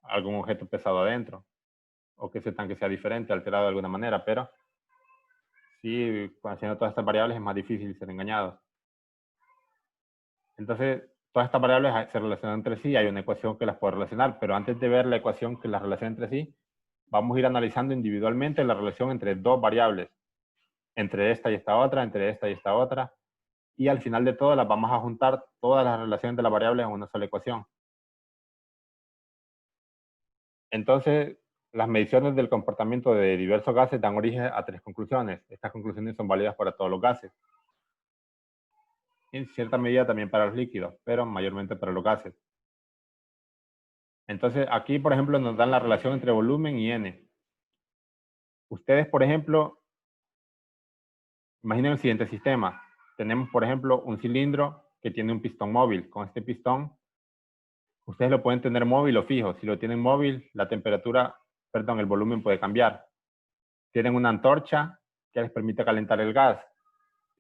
algún objeto pesado adentro, o que ese tanque sea diferente, alterado de alguna manera, pero sí, haciendo todas estas variables es más difícil ser engañado. Entonces, todas estas variables se relacionan entre sí, hay una ecuación que las puede relacionar, pero antes de ver la ecuación que las relaciona entre sí, vamos a ir analizando individualmente la relación entre dos variables, entre esta y esta otra, entre esta y esta otra, y al final de todo las vamos a juntar todas las relaciones de las variables en una sola ecuación. Entonces, las mediciones del comportamiento de diversos gases dan origen a 3 conclusiones. Estas conclusiones son válidas para todos los gases. En cierta medida también para los líquidos, pero mayormente para los gases. Entonces, aquí, por ejemplo, nos dan la relación entre volumen y N. Ustedes, por ejemplo, imaginen el siguiente sistema. Tenemos, por ejemplo, un cilindro que tiene un pistón móvil. Con este pistón, ustedes lo pueden tener móvil o fijo. Si lo tienen móvil, la temperatura, perdón, el volumen puede cambiar. Tienen una antorcha que les permite calentar el gas.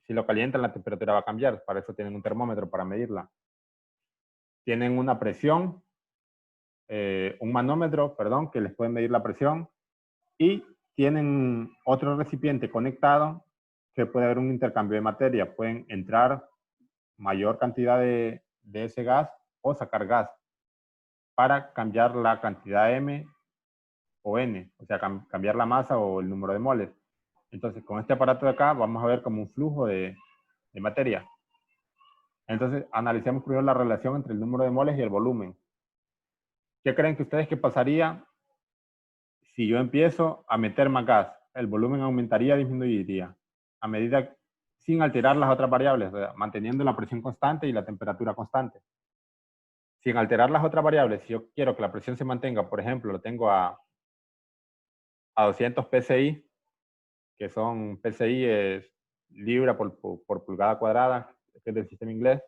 Si lo calientan, la temperatura va a cambiar. Para eso tienen un termómetro para medirla. Tienen una presión, un manómetro, perdón, que les puede medir la presión. Y tienen otro recipiente conectado que puede haber un intercambio de materia. Pueden entrar mayor cantidad de ese gas o sacar gas para cambiar la cantidad M o N, o sea, cambiar la masa o el número de moles. Entonces, con este aparato de acá vamos a ver como un flujo de materia. Entonces, analicemos primero la relación entre el número de moles y el volumen. ¿Qué creen que ustedes que pasaría si yo empiezo a meter más gas? El volumen aumentaría o disminuiría a medida sin alterar las otras variables, o sea, manteniendo la presión constante y la temperatura constante. Sin alterar las otras variables, si yo quiero que la presión se mantenga, por ejemplo, lo tengo a 200 psi, que son psi es libra por pulgada cuadrada, que es del sistema inglés.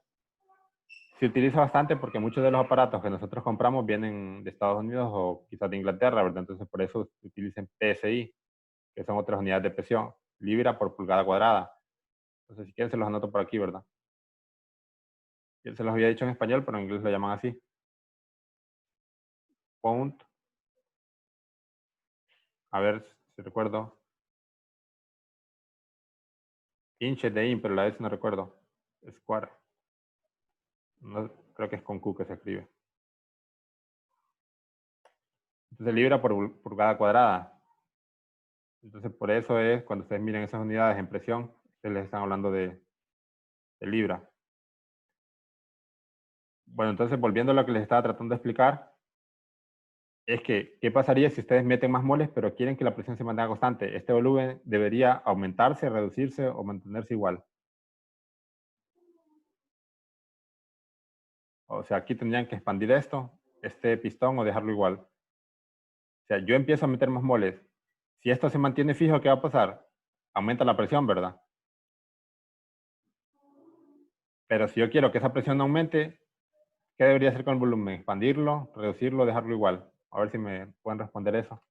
Se utiliza bastante porque muchos de los aparatos que nosotros compramos vienen de Estados Unidos o quizás de Inglaterra, ¿verdad? Entonces, por eso se utilizan PSI, que son otras unidades de presión, libra por pulgada cuadrada. Entonces, si quieren, se los anoto por aquí, ¿verdad? Yo se los había dicho en español, pero en inglés lo llaman así. Pound A ver si recuerdo. Inches de in, pero la vez no recuerdo. Square. No, creo que es con Q que se escribe. Entonces libra por pulgada cuadrada. Entonces por eso es, cuando ustedes miren esas unidades en presión, ustedes les están hablando de libra. Bueno, entonces volviendo a lo que les estaba tratando de explicar, es que, ¿qué pasaría si ustedes meten más moles, pero quieren que la presión se mantenga constante? Este volumen debería aumentarse, reducirse o mantenerse igual. O sea, aquí tendrían que expandir esto, este pistón, o dejarlo igual. O sea, yo empiezo a meter más moles. Si esto se mantiene fijo, ¿qué va a pasar? Aumenta la presión, ¿verdad? Pero si yo quiero que esa presión no aumente, ¿qué debería hacer con el volumen? ¿Expandirlo, reducirlo, dejarlo igual? A ver si me pueden responder eso.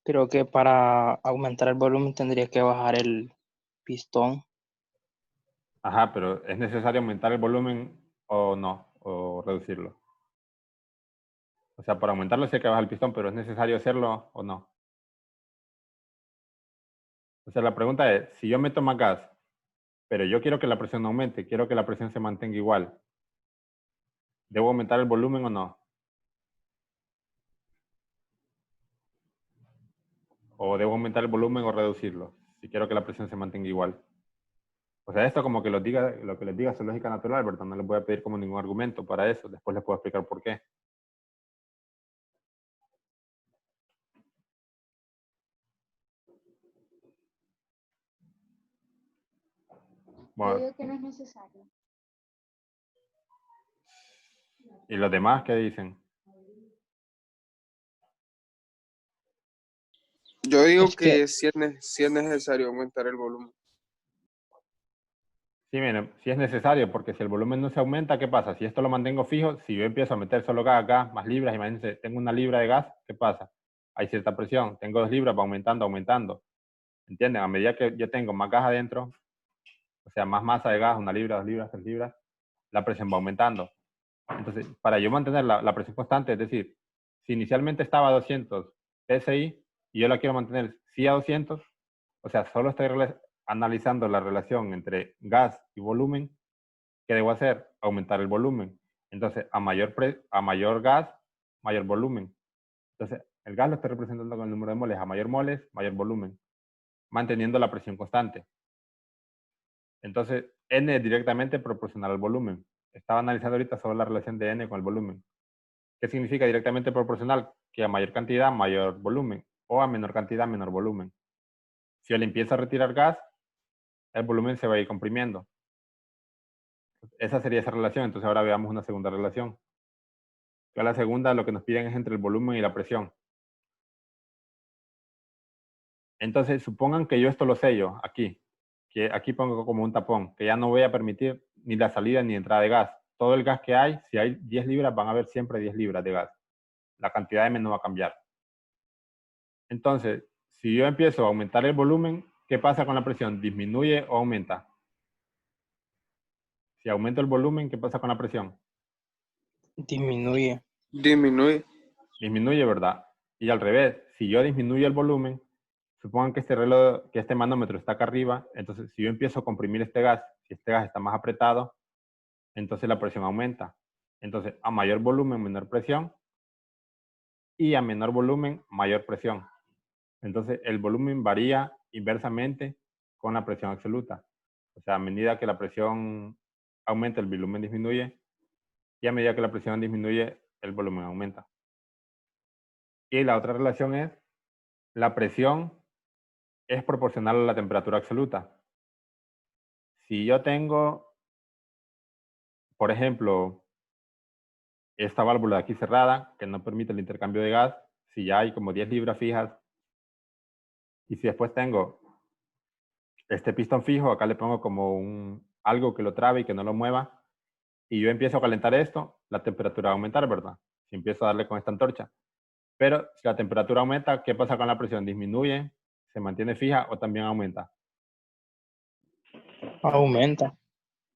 Creo que para aumentar el volumen tendría que bajar el pistón. Ajá, pero ¿es necesario aumentar el volumen o no? ¿O reducirlo? O sea, para aumentarlo sí hay que bajar el pistón, pero ¿es necesario hacerlo o no? O sea, la pregunta es, si yo meto más gas, pero yo quiero que la presión no aumente, quiero que la presión se mantenga igual, ¿debo aumentar el volumen o no? ¿O debo aumentar el volumen o reducirlo, si quiero que la presión se mantenga igual? O sea, esto como que lo que les diga su lógica natural, ¿verdad? No les voy a pedir como ningún argumento para eso, después les puedo explicar por qué. Yo Bueno, digo que no es necesario. ¿y los demás qué dicen? Yo digo Es que que sí es necesario aumentar el volumen. Sí, miren, si es necesario, porque si el volumen no se aumenta, ¿qué pasa? Si esto lo mantengo fijo, si yo empiezo a meter solo gas, más libras, imagínense, tengo 1 libra de gas, ¿qué pasa? Hay cierta presión, tengo 2 libras, va aumentando, aumentando. ¿Entienden? A medida que yo tengo más gas adentro, o sea, más masa de gas, 1 libra, 2 libras, 3 libras, la presión va aumentando. Entonces, para yo mantener la presión constante, es decir, si inicialmente estaba a 200 PSI y yo la quiero mantener sí a 200, o sea, solo estoy analizando la relación entre gas y volumen, ¿qué debo hacer? Aumentar el volumen. Entonces, a mayor gas, mayor volumen. Entonces, el gas lo estoy representando con el número de moles. A mayor moles, mayor volumen, manteniendo la presión constante. Entonces, N es directamente proporcional al volumen. Estaba analizando ahorita sobre la relación de N con el volumen. ¿Qué significa directamente proporcional? Que a mayor cantidad, mayor volumen, o a menor cantidad, menor volumen. Si yo le empiezo a retirar gas, el volumen se va a ir comprimiendo. Esa sería esa relación. Entonces ahora veamos una segunda relación. Que la segunda lo que nos piden es entre el volumen y la presión. Entonces supongan que yo esto lo sello aquí, que aquí pongo como un tapón, que ya no voy a permitir ni la salida ni entrada de gas. Todo el gas que hay, si hay 10 libras, van a haber siempre 10 libras de gas. La cantidad de M no va a cambiar. Entonces, si yo empiezo a aumentar el volumen, ¿qué pasa con la presión? ¿Disminuye o aumenta? Si aumento el volumen, ¿qué pasa con la presión? disminuye. Disminuye. Disminuye, ¿verdad? Y al revés, si yo disminuyo el volumen, supongan que este reloj, que este manómetro está acá arriba, entonces si yo empiezo a comprimir este gas, si este gas está más apretado, entonces la presión aumenta. Entonces, a mayor volumen, menor presión, y a menor volumen, mayor presión. Entonces, el volumen varía inversamente con la presión absoluta. O sea, a medida que la presión aumenta, el volumen disminuye, y a medida que la presión disminuye, el volumen aumenta. Y la otra relación es, la presión es proporcional a la temperatura absoluta. Si yo tengo, por ejemplo, esta válvula aquí cerrada, que no permite el intercambio de gas, si ya hay como 10 libras fijas, y si después tengo este pistón fijo, acá le pongo como algo que lo trabe y que no lo mueva, y yo empiezo a calentar esto, la temperatura va a aumentar, ¿verdad? Si empiezo a darle con esta antorcha. Pero si la temperatura aumenta, ¿qué pasa con la presión? ¿Disminuye? ¿Se mantiene fija o también aumenta? Aumenta.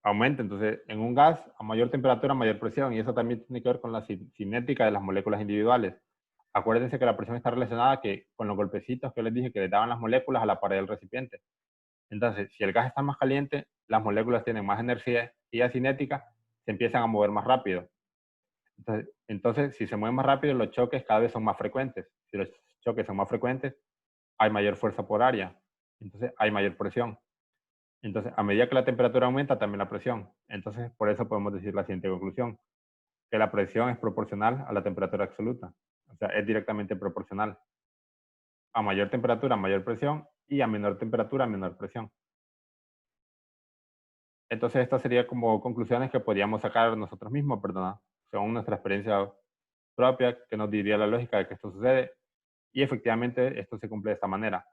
Aumenta. Entonces, en un gas, a mayor temperatura, mayor presión. Y eso también tiene que ver con la cinética de las moléculas individuales. Acuérdense que la presión está relacionada con los golpecitos que les dije que le daban las moléculas a la pared del recipiente. Entonces, si el gas está más caliente, las moléculas tienen más energía cinética, se empiezan a mover más rápido. Entonces, si se mueven más rápido, los choques cada vez son más frecuentes. Si los choques son más frecuentes, hay mayor fuerza por área. Entonces, hay mayor presión. Entonces, a medida que la temperatura aumenta, también la presión. Entonces, por eso podemos decir la siguiente conclusión, que la presión es proporcional a la temperatura absoluta. O sea, es directamente proporcional. A mayor temperatura, mayor presión, y a menor temperatura, menor presión. Entonces, estas serían como conclusiones que podríamos sacar nosotros mismos, perdón, según nuestra experiencia propia, que nos diría la lógica de que esto sucede, y efectivamente esto se cumple de esta manera.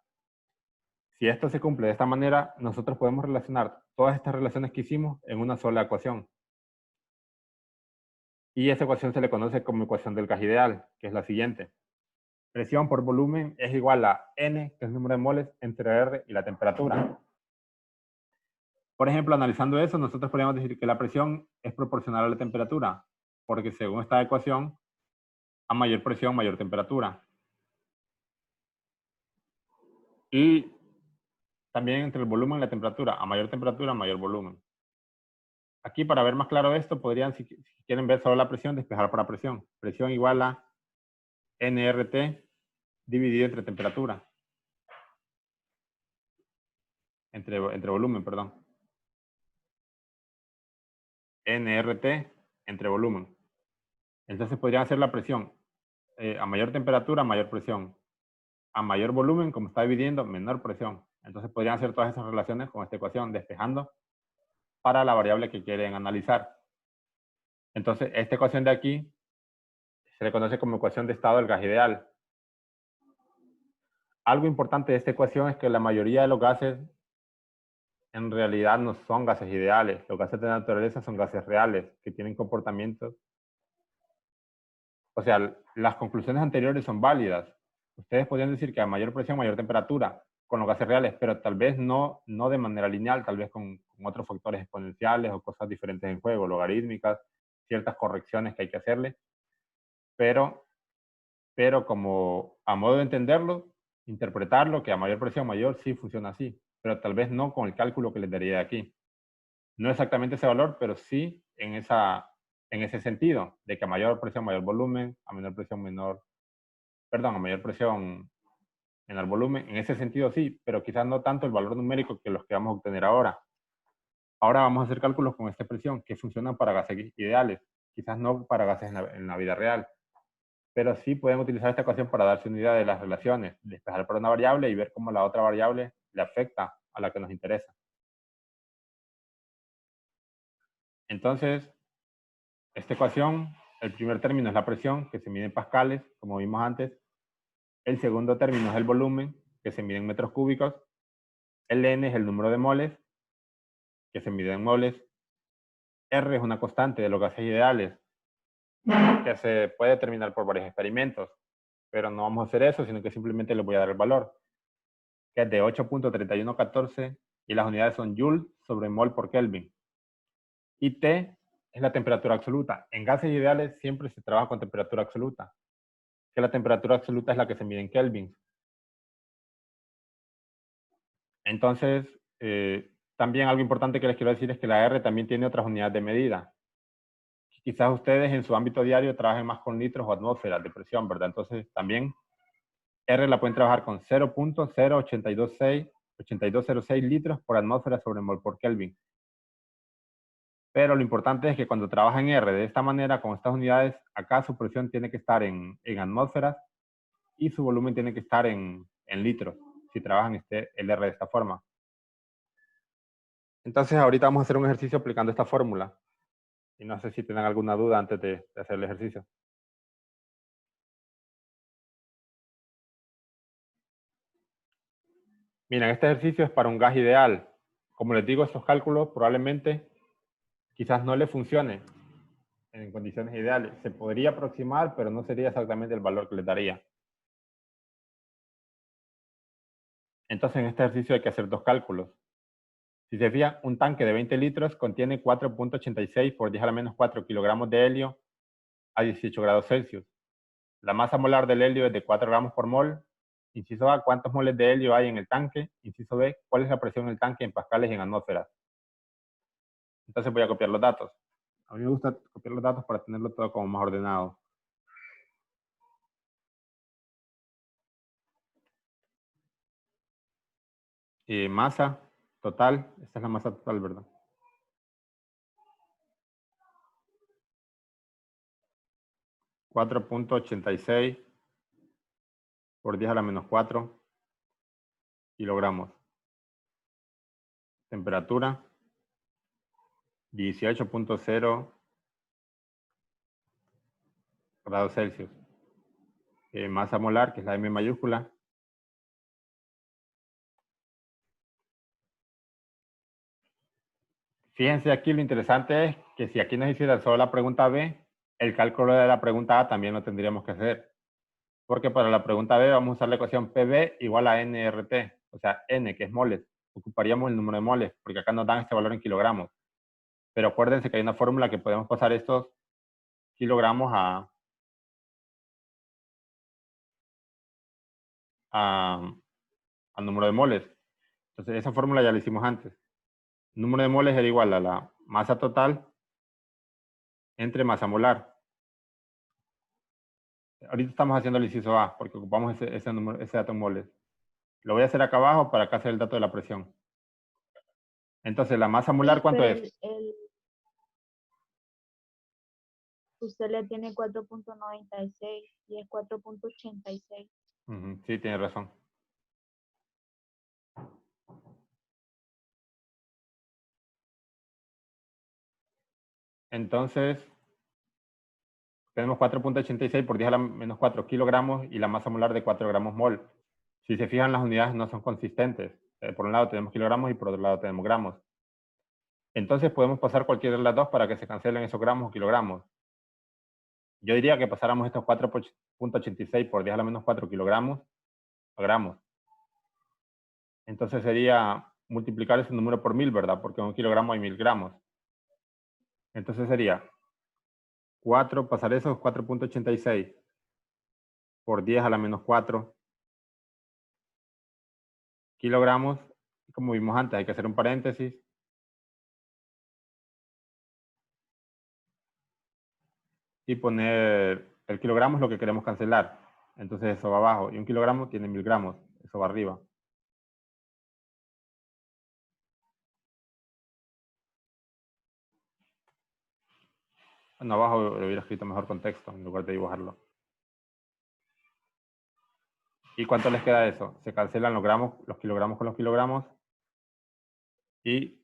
Si esto se cumple de esta manera, nosotros podemos relacionar todas estas relaciones que hicimos en una sola ecuación. Y esa ecuación se le conoce como ecuación del gas ideal, que es la siguiente. Presión por volumen es igual a N, que es el número de moles, entre R y la temperatura. Por ejemplo, analizando eso, nosotros podríamos decir que la presión es proporcional a la temperatura, porque según esta ecuación, a mayor presión, mayor temperatura. Y también entre el volumen y la temperatura, a mayor temperatura, mayor volumen. Aquí, para ver más claro esto, podrían, si quieren ver solo la presión, despejar para presión. Presión igual a nRT dividido entre temperatura. Entre volumen, perdón. nRT entre volumen. Entonces podrían hacer la presión a mayor temperatura, mayor presión. A mayor volumen, como está dividiendo, menor presión. Entonces podrían hacer todas esas relaciones con esta ecuación, despejando para la variable que quieren analizar. Entonces, esta ecuación de aquí se le conoce como ecuación de estado del gas ideal. Algo importante de esta ecuación es que la mayoría de los gases en realidad no son gases ideales. Los gases de naturaleza son gases reales, que tienen comportamientos. O sea, las conclusiones anteriores son válidas. Ustedes podrían decir que a mayor presión, mayor temperatura con los gases reales, pero tal vez no de manera lineal, tal vez con otros factores exponenciales o cosas diferentes en juego, logarítmicas, ciertas correcciones que hay que hacerle. Pero como a modo de entenderlo, interpretarlo, que a mayor presión mayor sí funciona así, pero tal vez no con el cálculo que les daría de aquí. No exactamente ese valor, pero sí en ese sentido, de que a mayor presión mayor volumen, a menor presión menor volumen, en ese sentido sí, pero quizás no tanto el valor numérico que los que vamos a obtener ahora. Ahora vamos a hacer cálculos con esta expresión que funcionan para gases ideales, quizás no para gases en la vida real, pero sí pueden utilizar esta ecuación para darse una idea de las relaciones, despejar por una variable y ver cómo la otra variable le afecta a la que nos interesa. Entonces, esta ecuación, el primer término es la presión, que se mide en pascales, como vimos antes. El segundo término es el volumen, que se mide en metros cúbicos. El N es el número de moles, que se mide en moles. R es una constante de los gases ideales, que se puede determinar por varios experimentos. Pero no vamos a hacer eso, sino que simplemente les voy a dar el valor, que es de 8.3114, y las unidades son Joule sobre mol por Kelvin. Y T es la temperatura absoluta. En gases ideales siempre se trabaja con temperatura absoluta, que la temperatura absoluta es la que se mide en Kelvin. Entonces, también algo importante que les quiero decir es que la R también tiene otras unidades de medida. Quizás ustedes en su ámbito diario trabajen más con litros o atmósferas de presión, ¿verdad? Entonces, también R la pueden trabajar con 0.0826 litros por atmósfera sobre mol por Kelvin. Pero lo importante es que cuando trabajan R de esta manera, con estas unidades, acá su presión tiene que estar en atmósferas y su volumen tiene que estar en litros, si trabajan el R de esta forma. Entonces, ahorita vamos a hacer un ejercicio aplicando esta fórmula. Y no sé si tienen alguna duda antes de hacer el ejercicio. Miren, este ejercicio es para un gas ideal. Como les digo, estos cálculos probablemente quizás no le funcione en condiciones ideales. Se podría aproximar, pero no sería exactamente el valor que les daría. Entonces, en este ejercicio hay que hacer dos cálculos. Si se fijan, un tanque de 20 litros contiene 4.86 por 10 a la menos 4 kilogramos de helio a 18 grados Celsius. La masa molar del helio es de 4 gramos por mol. Inciso A, ¿cuántos moles de helio hay en el tanque? Inciso B, ¿cuál es la presión del tanque en pascales y en atmósferas? Entonces voy a copiar los datos. A mí me gusta copiar los datos para tenerlo todo como más ordenado. Masa total, esta es la masa total, ¿verdad? $4.86 por 10 a la menos 4 kilogramos. Temperatura 18.0 grados Celsius. Masa molar, que es la M mayúscula. Fíjense aquí, lo interesante es que si aquí nos hiciera solo la pregunta B, el cálculo de la pregunta A también lo tendríamos que hacer. Porque para la pregunta B vamos a usar la ecuación PB igual a NRT. O sea, N, que es moles. Ocuparíamos el número de moles, porque acá nos dan este valor en kilogramos. Pero acuérdense que hay una fórmula que podemos pasar estos kilogramos al número de moles. Entonces, esa fórmula ya la hicimos antes. El número de moles era igual a la masa total entre masa molar. Ahorita estamos haciendo el inciso A, porque ocupamos ese dato en moles. Lo voy a hacer acá abajo para acá hacer el dato de la presión. Entonces, la masa molar, ¿cuánto es? Usted le tiene 4.96 y es 4.86. Sí, tiene razón. Entonces, tenemos 4.86 por 10 a la menos 4 kilogramos y la masa molar de 4 gramos mol. Si se fijan, las unidades no son consistentes. Por un lado tenemos kilogramos y por otro lado tenemos gramos. Entonces podemos pasar cualquiera de las dos para que se cancelen esos gramos o kilogramos. Yo diría que pasáramos estos 4.86 por 10 a la menos 4 kilogramos a gramos. Entonces sería multiplicar ese número por 1000, ¿verdad? Porque en un kilogramo hay 1000 gramos. Entonces sería 4, pasar esos 4.86 por 10 a la menos 4 kilogramos. Como vimos antes, hay que hacer un paréntesis. Y poner el kilogramo es lo que queremos cancelar. Entonces eso va abajo. Y un kilogramo tiene 1000 gramos. Eso va arriba. Bueno, abajo lo hubiera escrito mejor con texto en lugar de dibujarlo. ¿Y cuánto les queda eso? Se cancelan los gramos, los kilogramos con los kilogramos. Y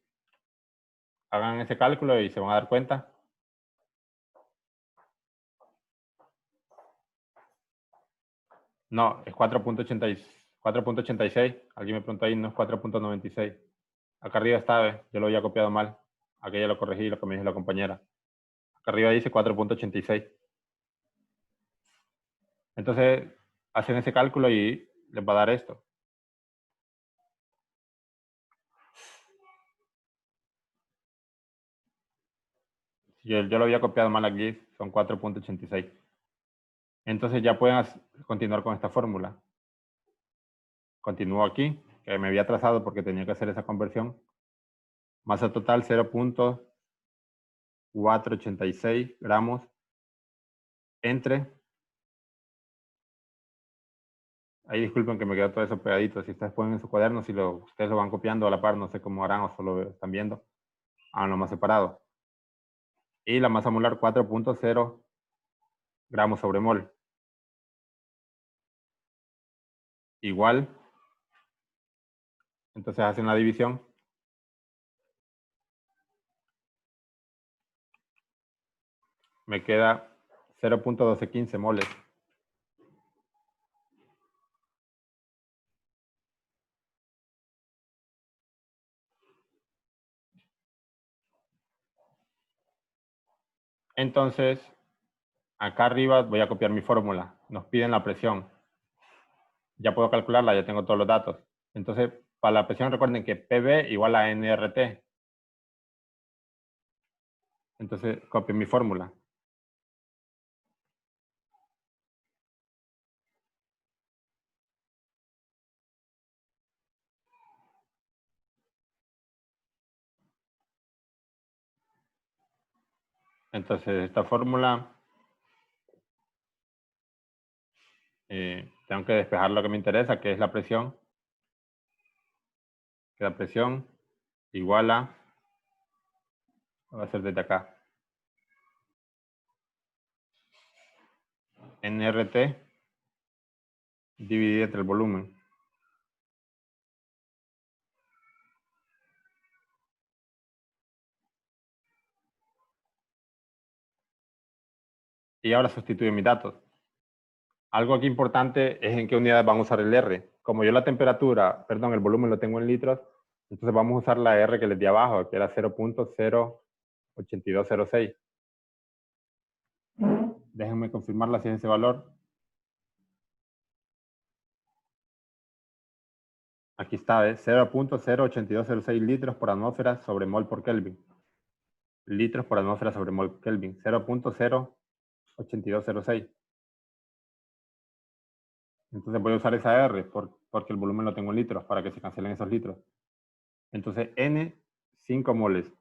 hagan ese cálculo y se van a dar cuenta. No, es 4.86. Alguien me preguntó ahí, no es 4.96. Acá arriba está, yo lo había copiado mal. Aquí ya lo corregí, lo que me dijo la compañera. Acá arriba dice 4.86. Entonces, hacen ese cálculo y les va a dar esto. Yo lo había copiado mal aquí, son 4.86. Entonces ya pueden continuar con esta fórmula. Continúo aquí, que me había trazado porque tenía que hacer esa conversión. Masa total 0.486 gramos entre... Ahí disculpen que me quedó todo eso pegadito. Si ustedes ponen en su cuaderno, si ustedes lo van copiando a la par, no sé cómo harán o solo están viendo. Háganlo más separado. Y la masa molar 4.0 gramos sobre mol. Igual. Entonces hacen la división. Me queda 0.1215 moles. Entonces, acá arriba voy a copiar mi fórmula. Nos piden la presión. Ya puedo calcularla, ya tengo todos los datos. Entonces, para la presión recuerden que PB igual a nRT. Entonces copio mi fórmula. Entonces esta fórmula tengo que despejar lo que me interesa, que es la presión. Que la presión igual a, voy a hacer desde acá, nRT dividido entre el volumen. Y ahora sustituyo mis datos. Algo aquí importante es en qué unidades van a usar el R. Como yo la temperatura, perdón, el volumen lo tengo en litros, entonces vamos a usar la R que les di abajo, que era 0.08206. Déjenme confirmarla si es ese valor. Aquí está, 0.08206 litros por atmósfera sobre mol por Kelvin. Litros por atmósfera sobre mol Kelvin. 0.08206. Entonces voy a usar esa R porque el volumen lo tengo en litros para que se cancelen esos litros. Entonces N, 5 moles.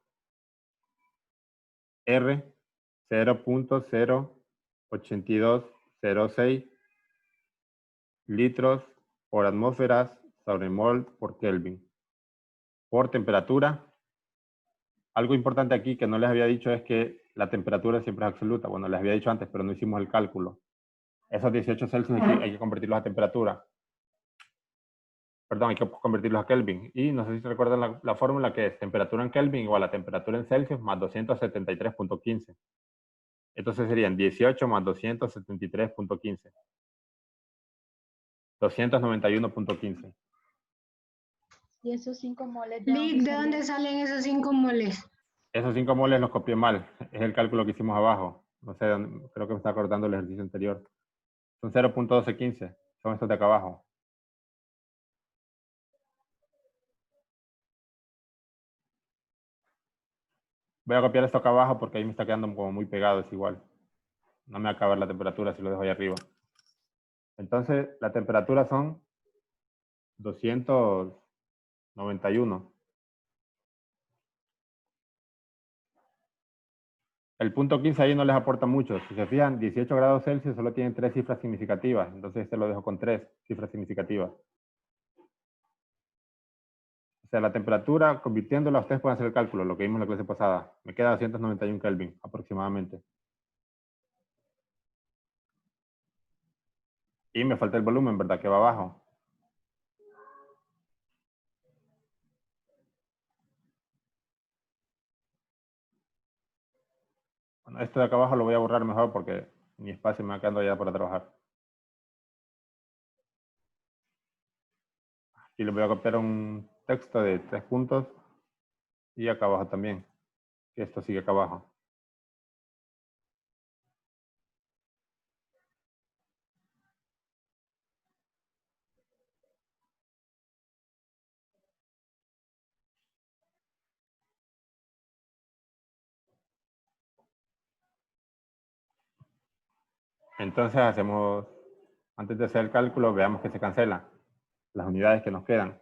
R, 0.08206 litros por atmósferas sobre mol por Kelvin. Por temperatura. Algo importante aquí que no les había dicho es que la temperatura siempre es absoluta. Bueno, les había dicho antes, pero no hicimos el cálculo. Esos 18 Celsius hay que convertirlos a temperatura. Perdón, hay que convertirlos a Kelvin. Y no sé si se recuerdan la fórmula que es temperatura en Kelvin igual a temperatura en Celsius más 273.15. Entonces serían 18 más 273.15. 291.15. Y esos 5 moles Vic, ¿de dónde salen esos 5 moles? Esos 5 moles los copié mal. Es el cálculo que hicimos abajo. No sé, creo que me está acordando el ejercicio anterior. Son 0.1215. Son estos de acá abajo. Voy a copiar esto acá abajo porque ahí me está quedando como muy pegado. Es igual. No me va a acabar la temperatura si lo dejo ahí arriba. Entonces, la temperatura son 291. El punto 15 ahí no les aporta mucho. Si se fijan, 18 grados Celsius solo tienen 3 cifras significativas. Entonces este lo dejo con 3 cifras significativas. O sea, la temperatura, convirtiéndola, ustedes pueden hacer el cálculo, lo que vimos en la clase pasada. Me queda 291 Kelvin aproximadamente. Y me falta el volumen, ¿verdad? Que va abajo. Bueno, esto de acá abajo lo voy a borrar mejor porque mi espacio me va quedando ya para trabajar. Y les voy a copiar un texto de 3 puntos. Y acá abajo también. Que esto sigue acá abajo. Entonces hacemos, antes de hacer el cálculo, veamos que se cancelan las unidades que nos quedan.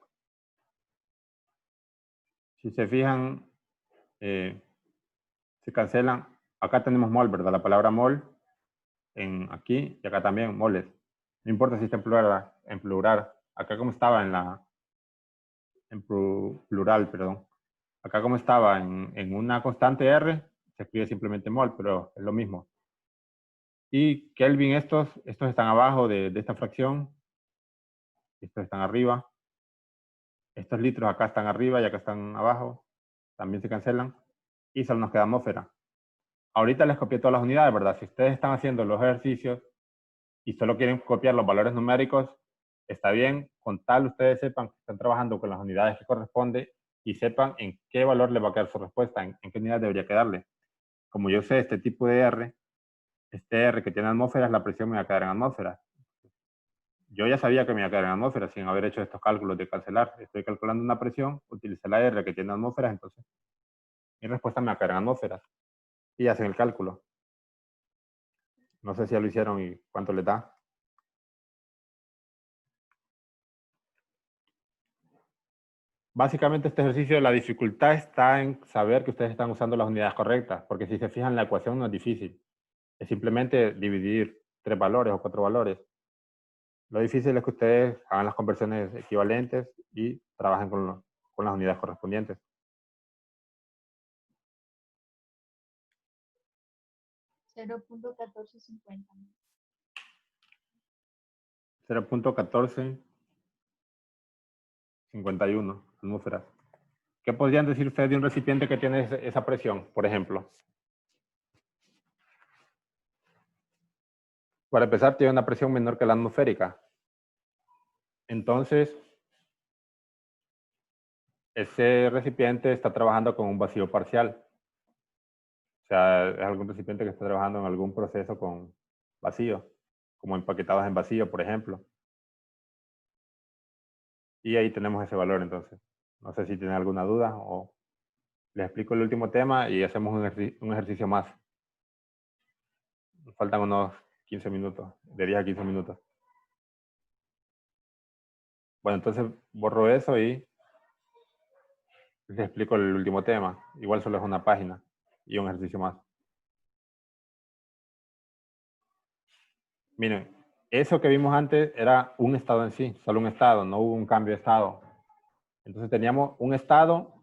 Si se fijan, se cancelan. Acá tenemos mol, ¿verdad? La palabra mol aquí y acá también moles. No importa si está en plural. Acá como estaba en plural, perdón. Acá como estaba en una constante R, se escribe simplemente mol, pero es lo mismo. Y Kelvin, estos están abajo de esta fracción. Estos están arriba. Estos litros acá están arriba y acá están abajo. También se cancelan. Y solo nos queda atmósfera. Ahorita les copié todas las unidades, ¿verdad? Si ustedes están haciendo los ejercicios y solo quieren copiar los valores numéricos, está bien. Con tal ustedes sepan que están trabajando con las unidades que corresponde y sepan en qué valor le va a quedar su respuesta, en qué unidad debería quedarle. Como yo sé este tipo de R, este R que tiene atmósferas, la presión me va a quedar en atmósferas. yo ya sabía que me iba a quedar en atmósfera sin haber hecho estos cálculos de cancelar. Estoy calculando una presión, utilicé la R que tiene atmósferas, entonces mi respuesta me va a quedar en atmósferas. Y hacen el cálculo. No sé si ya lo hicieron y cuánto les da. Básicamente este ejercicio, la dificultad está en saber que ustedes están usando las unidades correctas, porque si se fijan la ecuación no es difícil. Es simplemente dividir 3 valores o 4 valores. Lo difícil es que ustedes hagan las conversiones equivalentes y trabajen con las unidades correspondientes. 0.1450. 0.1451 atmósferas. ¿Qué podrían decir ustedes de un recipiente que tiene esa presión, por ejemplo? Para empezar, tiene una presión menor que la atmosférica. Entonces, ese recipiente está trabajando con un vacío parcial. O sea, es algún recipiente que está trabajando en algún proceso con vacío, como empaquetados en vacío, por ejemplo. Y ahí tenemos ese valor, entonces. No sé si tienen alguna duda o les explico el último tema y hacemos un ejercicio más. Nos faltan unos 15 minutos, de 10 a 15 minutos. Bueno, entonces borro eso y les explico el último tema. Igual solo es una página y un ejercicio más. Miren, eso que vimos antes era un estado en sí, solo un estado, no hubo un cambio de estado. Entonces teníamos un estado,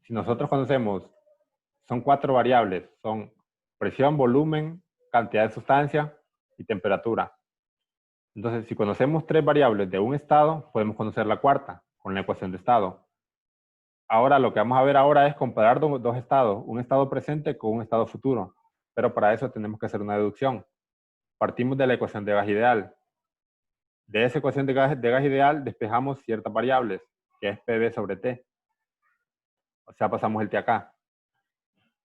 si nosotros conocemos, son 4 variables, son presión, volumen, cantidad de sustancia y temperatura. Entonces, si conocemos 3 variables de un estado, podemos conocer la cuarta con la ecuación de estado. Ahora, lo que vamos a ver ahora es comparar dos estados, un estado presente con un estado futuro. Pero para eso tenemos que hacer una deducción. Partimos de la ecuación de gas ideal. De esa ecuación de gas ideal despejamos ciertas variables, que es PV sobre T. O sea, pasamos el T acá.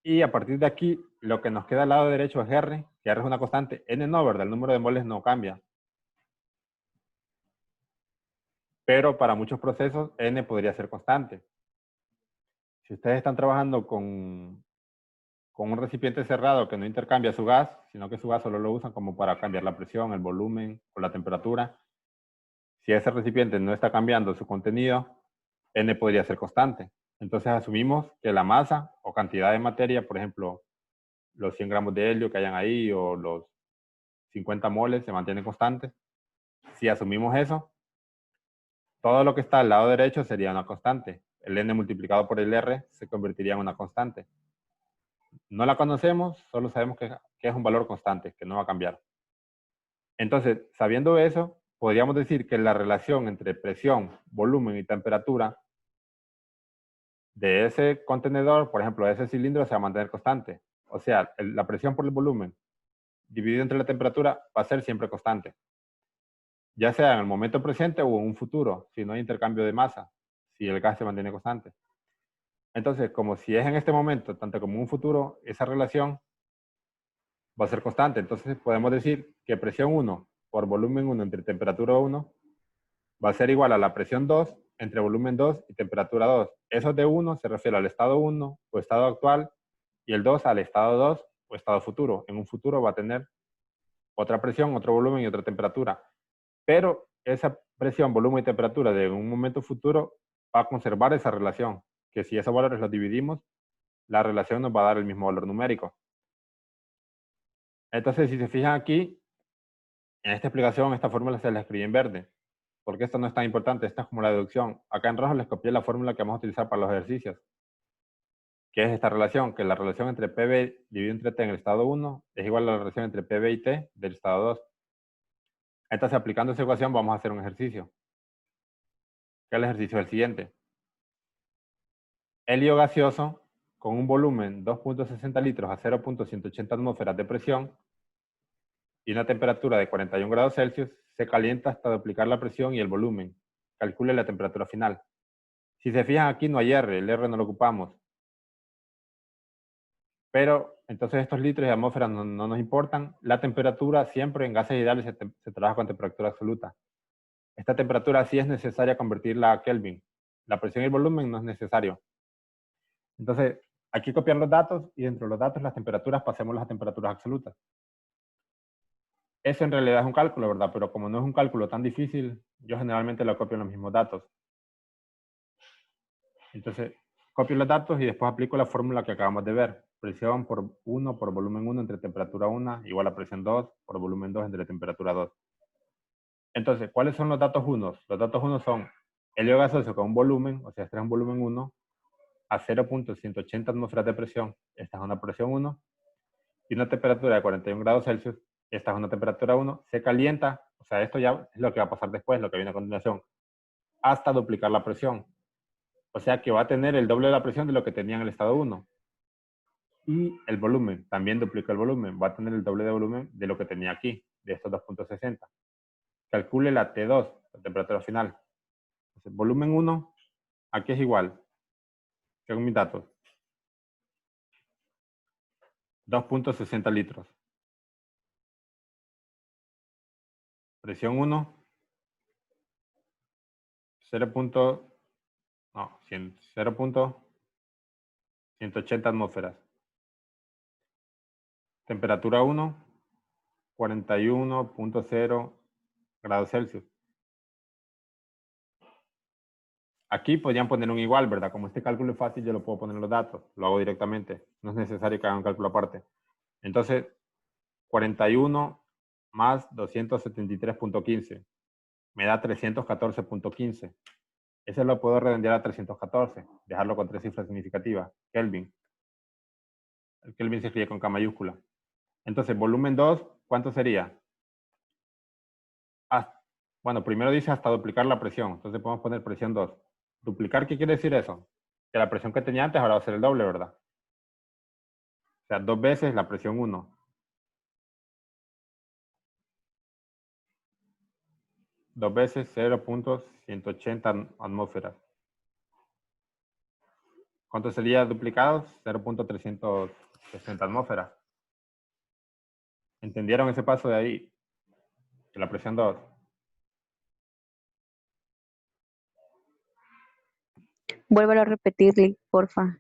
Y a partir de aquí, lo que nos queda al lado derecho es R, que R es una constante. N no, ¿verdad? El número de moles no cambia. Pero para muchos procesos, N podría ser constante. Si ustedes están trabajando con un recipiente cerrado que no intercambia su gas, sino que su gas solo lo usan como para cambiar la presión, el volumen o la temperatura, si ese recipiente no está cambiando su contenido, N podría ser constante. Entonces asumimos que la masa o cantidad de materia, por ejemplo, los 100 gramos de helio que hayan ahí o los 50 moles se mantienen constantes. Si asumimos eso, todo lo que está al lado derecho sería una constante. El N multiplicado por el R se convertiría en una constante. No la conocemos, solo sabemos que es un valor constante, que no va a cambiar. Entonces, sabiendo eso, podríamos decir que la relación entre presión, volumen y temperatura de ese contenedor, por ejemplo, de ese cilindro, se va a mantener constante. O sea, la presión por el volumen dividido entre la temperatura va a ser siempre constante. Ya sea en el momento presente o en un futuro, si no hay intercambio de masa, si el gas se mantiene constante. Entonces, como si es en este momento, tanto como en un futuro, esa relación va a ser constante. Entonces, podemos decir que presión 1 por volumen 1 entre temperatura 1 va a ser igual a la presión 2 entre volumen 2 y temperatura 2. Eso de 1 se refiere al estado 1 o estado actual y el 2 al estado 2 o estado futuro. En un futuro va a tener otra presión, otro volumen y otra temperatura. Pero esa presión, volumen y temperatura de un momento futuro va a conservar esa relación, que si esos valores los dividimos, la relación nos va a dar el mismo valor numérico. Entonces, si se fijan aquí, en esta explicación, esta fórmula se la escribí en verde, porque esto no es tan importante, esta es como la deducción. Acá en rojo les copié la fórmula que vamos a utilizar para los ejercicios, que es esta relación, que la relación entre PV dividido entre T en el estado 1 es igual a la relación entre PV y T del estado 2. Entonces, aplicando esa ecuación, vamos a hacer un ejercicio. Que el ejercicio es el siguiente. Helio gaseoso con un volumen 2.60 litros a 0.180 atmósferas de presión y una temperatura de 41 grados Celsius se calienta hasta duplicar la presión y el volumen. Calcule la temperatura final. Si se fijan aquí no hay R, el R no lo ocupamos. Pero entonces estos litros de atmósfera no nos importan. La temperatura siempre en gases ideales se trabaja con temperatura absoluta. Esta temperatura sí es necesaria convertirla a Kelvin. La presión y el volumen no es necesario. Entonces, aquí copiar los datos y dentro de los datos las temperaturas pasemos a temperaturas absolutas. Eso en realidad es un cálculo, ¿verdad? Pero como no es un cálculo tan difícil, yo generalmente lo copio en los mismos datos. Entonces, copio los datos y después aplico la fórmula que acabamos de ver. Presión por 1 por volumen 1 entre temperatura 1 igual a presión 2 por volumen 2 entre temperatura 2. Entonces, ¿cuáles son los datos 1? Los datos 1 son helio gaseoso con un volumen, o sea, este es un volumen 1, a 0.180 atmósferas de presión. Esta es una presión 1. Y una temperatura de 41 grados Celsius. Esta es una temperatura 1. Se calienta, o sea, esto ya es lo que va a pasar después, lo que viene a continuación, hasta duplicar la presión. O sea que va a tener el doble de la presión de lo que tenía en el estado 1. Y el volumen, también duplica el volumen, va a tener el doble de volumen de lo que tenía aquí, de estos 2.60. Calcule la T2, la temperatura final. Entonces, volumen 1, aquí es igual, según mis datos, 2.60 litros. Presión 1, 0.180 atmósferas. Temperatura 1, 41.0 grados Celsius. Aquí podrían poner un igual, ¿verdad? Como este cálculo es fácil, yo lo puedo poner en los datos. Lo hago directamente. No es necesario que haga un cálculo aparte. Entonces, 41 más 273.15 me da 314.15. Ese lo puedo redondear a 314, dejarlo con 3 cifras significativas. Kelvin. El Kelvin se escribe con K mayúscula. Entonces, volumen 2, ¿cuánto sería? Bueno, primero dice hasta duplicar la presión. Entonces podemos poner presión 2. ¿Duplicar qué quiere decir eso? Que la presión que tenía antes ahora va a ser el doble, ¿verdad? O sea, 2 veces la presión 1. 2 veces 0.180 atmósferas. ¿Cuánto sería duplicado? 0.360 atmósferas. ¿Entendieron ese paso de ahí? De la presión 2. Vuélvelo a repetirle, porfa.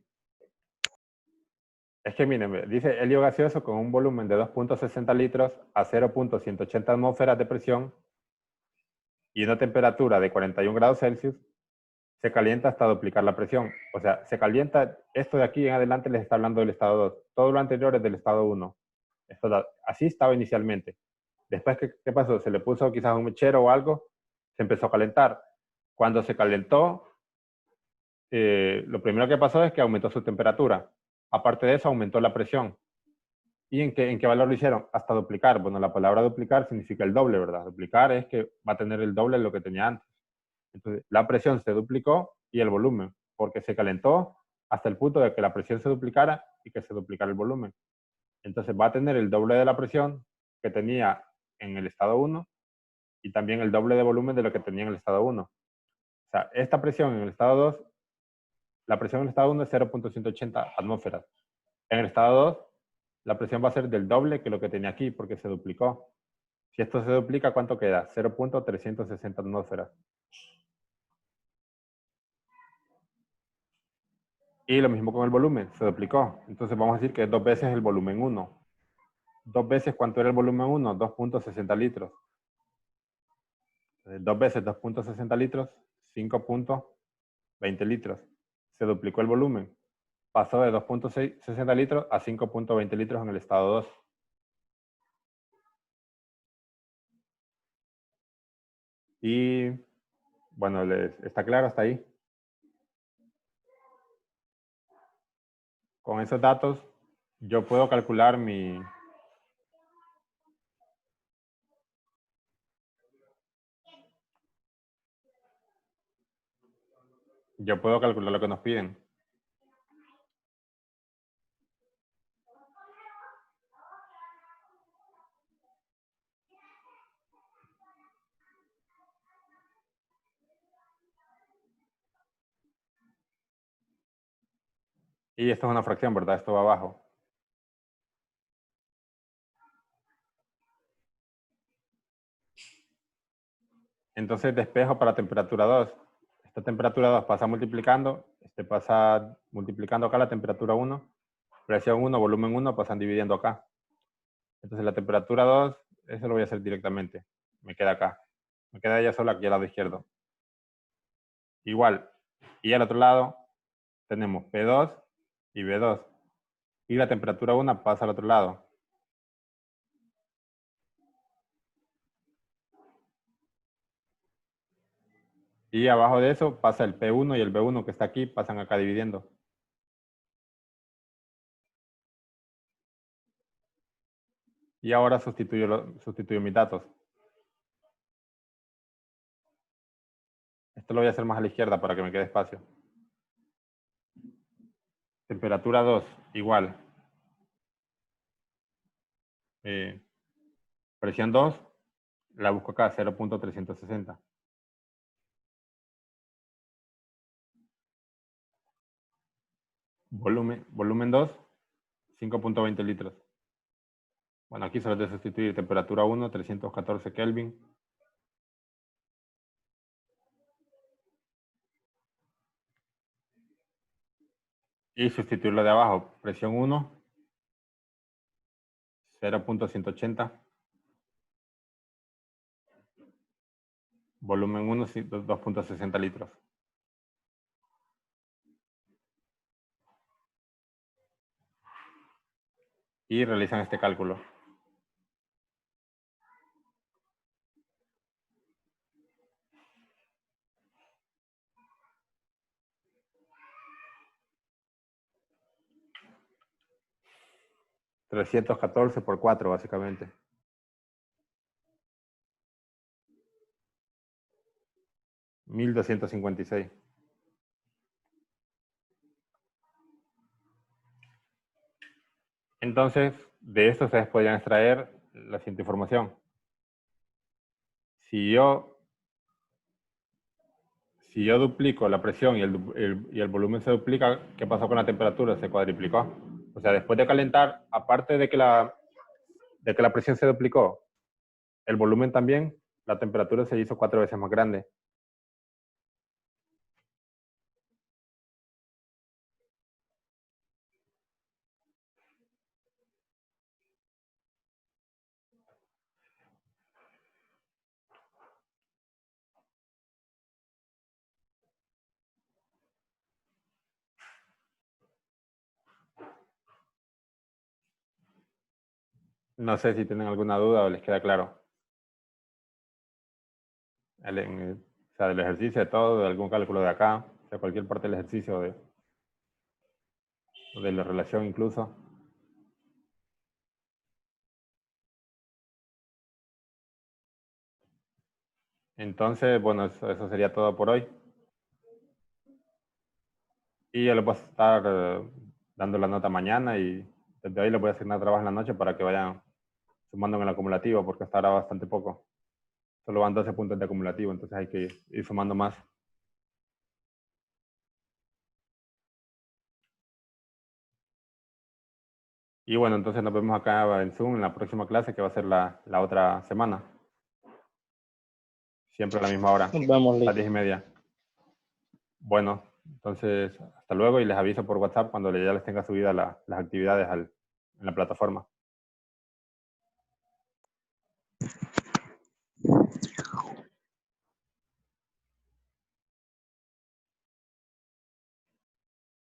Es que miren, dice helio gaseoso con un volumen de 2.60 litros a 0.180 atmósferas de presión y una temperatura de 41 grados Celsius, se calienta hasta duplicar la presión. O sea, se calienta, esto de aquí en adelante les está hablando del estado 2. Todo lo anterior es del estado 1. Así estaba inicialmente. Después, ¿qué pasó? Se le puso quizás un mechero o algo, se empezó a calentar. Cuando se calentó, lo primero que pasó es que aumentó su temperatura. Aparte de eso, aumentó la presión. ¿Y en qué valor lo hicieron? Hasta duplicar. Bueno, la palabra duplicar significa el doble, ¿verdad? Duplicar es que va a tener el doble de lo que tenía antes. Entonces, la presión se duplicó y el volumen, porque se calentó hasta el punto de que la presión se duplicara y que se duplicara el volumen. Entonces, va a tener el doble de la presión que tenía en el estado 1 y también el doble de volumen de lo que tenía en el estado 1. O sea, esta presión en el estado 2, la presión en el estado 1 es 0.180 atmósferas. En el estado 2, la presión va a ser del doble que lo que tenía aquí, porque se duplicó. Si esto se duplica, ¿cuánto queda? 0.360 atmósferas. Y lo mismo con el volumen, se duplicó. Entonces vamos a decir que es 2 veces el volumen 1. 2 veces, ¿cuánto era el volumen 1? 2.60 litros. Entonces, 2 veces 2.60 litros, 5.20 litros. Se duplicó el volumen. Pasó de 2.60 litros a 5.20 litros en el estado 2. Y bueno, ¿está claro hasta ahí? Con esos datos, yo puedo calcular yo puedo calcular lo que nos piden. Y esto es una fracción, ¿verdad? Esto va abajo. Entonces despejo para temperatura 2. Esta temperatura 2 pasa multiplicando, pasa multiplicando acá la temperatura 1, presión 1, volumen 1, pasan dividiendo acá. Entonces la temperatura 2, eso lo voy a hacer directamente. Me queda acá. Me queda ella sola aquí al lado izquierdo. Igual. Y al otro lado tenemos P2 y B2. Y la temperatura 1 pasa al otro lado. Y abajo de eso pasa el P1 y el B1 que está aquí, pasan acá dividiendo. Y ahora sustituyo mis datos. Esto lo voy a hacer más a la izquierda para que me quede espacio. Temperatura 2, igual. Presión 2, la busco acá, 0.360. Volumen 2, 5.20 litros. Bueno, aquí solo de sustituir temperatura 1, 314 Kelvin. Y sustituirlo de abajo, presión 1, 0.180. Volumen 1, 2.60 litros. Y realizan este cálculo. $314 por 4, básicamente. $1,256. Entonces, de esto ustedes podrían extraer la siguiente información. Si yo duplico la presión y el volumen se duplica, ¿qué pasó con la temperatura? Se cuadriplicó. O sea, después de calentar, aparte de que la presión se duplicó, el volumen también, la temperatura se hizo 4 veces más grande. No sé si tienen alguna duda o les queda claro. O sea, del ejercicio de todo, de algún cálculo de acá, o sea, cualquier parte del ejercicio o de la relación incluso. Entonces, bueno, eso sería todo por hoy. Y yo les voy a estar dando la nota mañana y desde ahí les voy a asignar trabajo en la noche para que vayan sumando en el acumulativo, porque hasta ahora bastante poco. Solo van 12 puntos de acumulativo, entonces hay que ir sumando más. Y bueno, entonces nos vemos acá en Zoom en la próxima clase, que va a ser la otra semana. Siempre a la misma hora, Nos vemos, a Lee. las 10:30. Bueno, entonces hasta luego y les aviso por WhatsApp cuando ya les tenga subidas las actividades en la plataforma.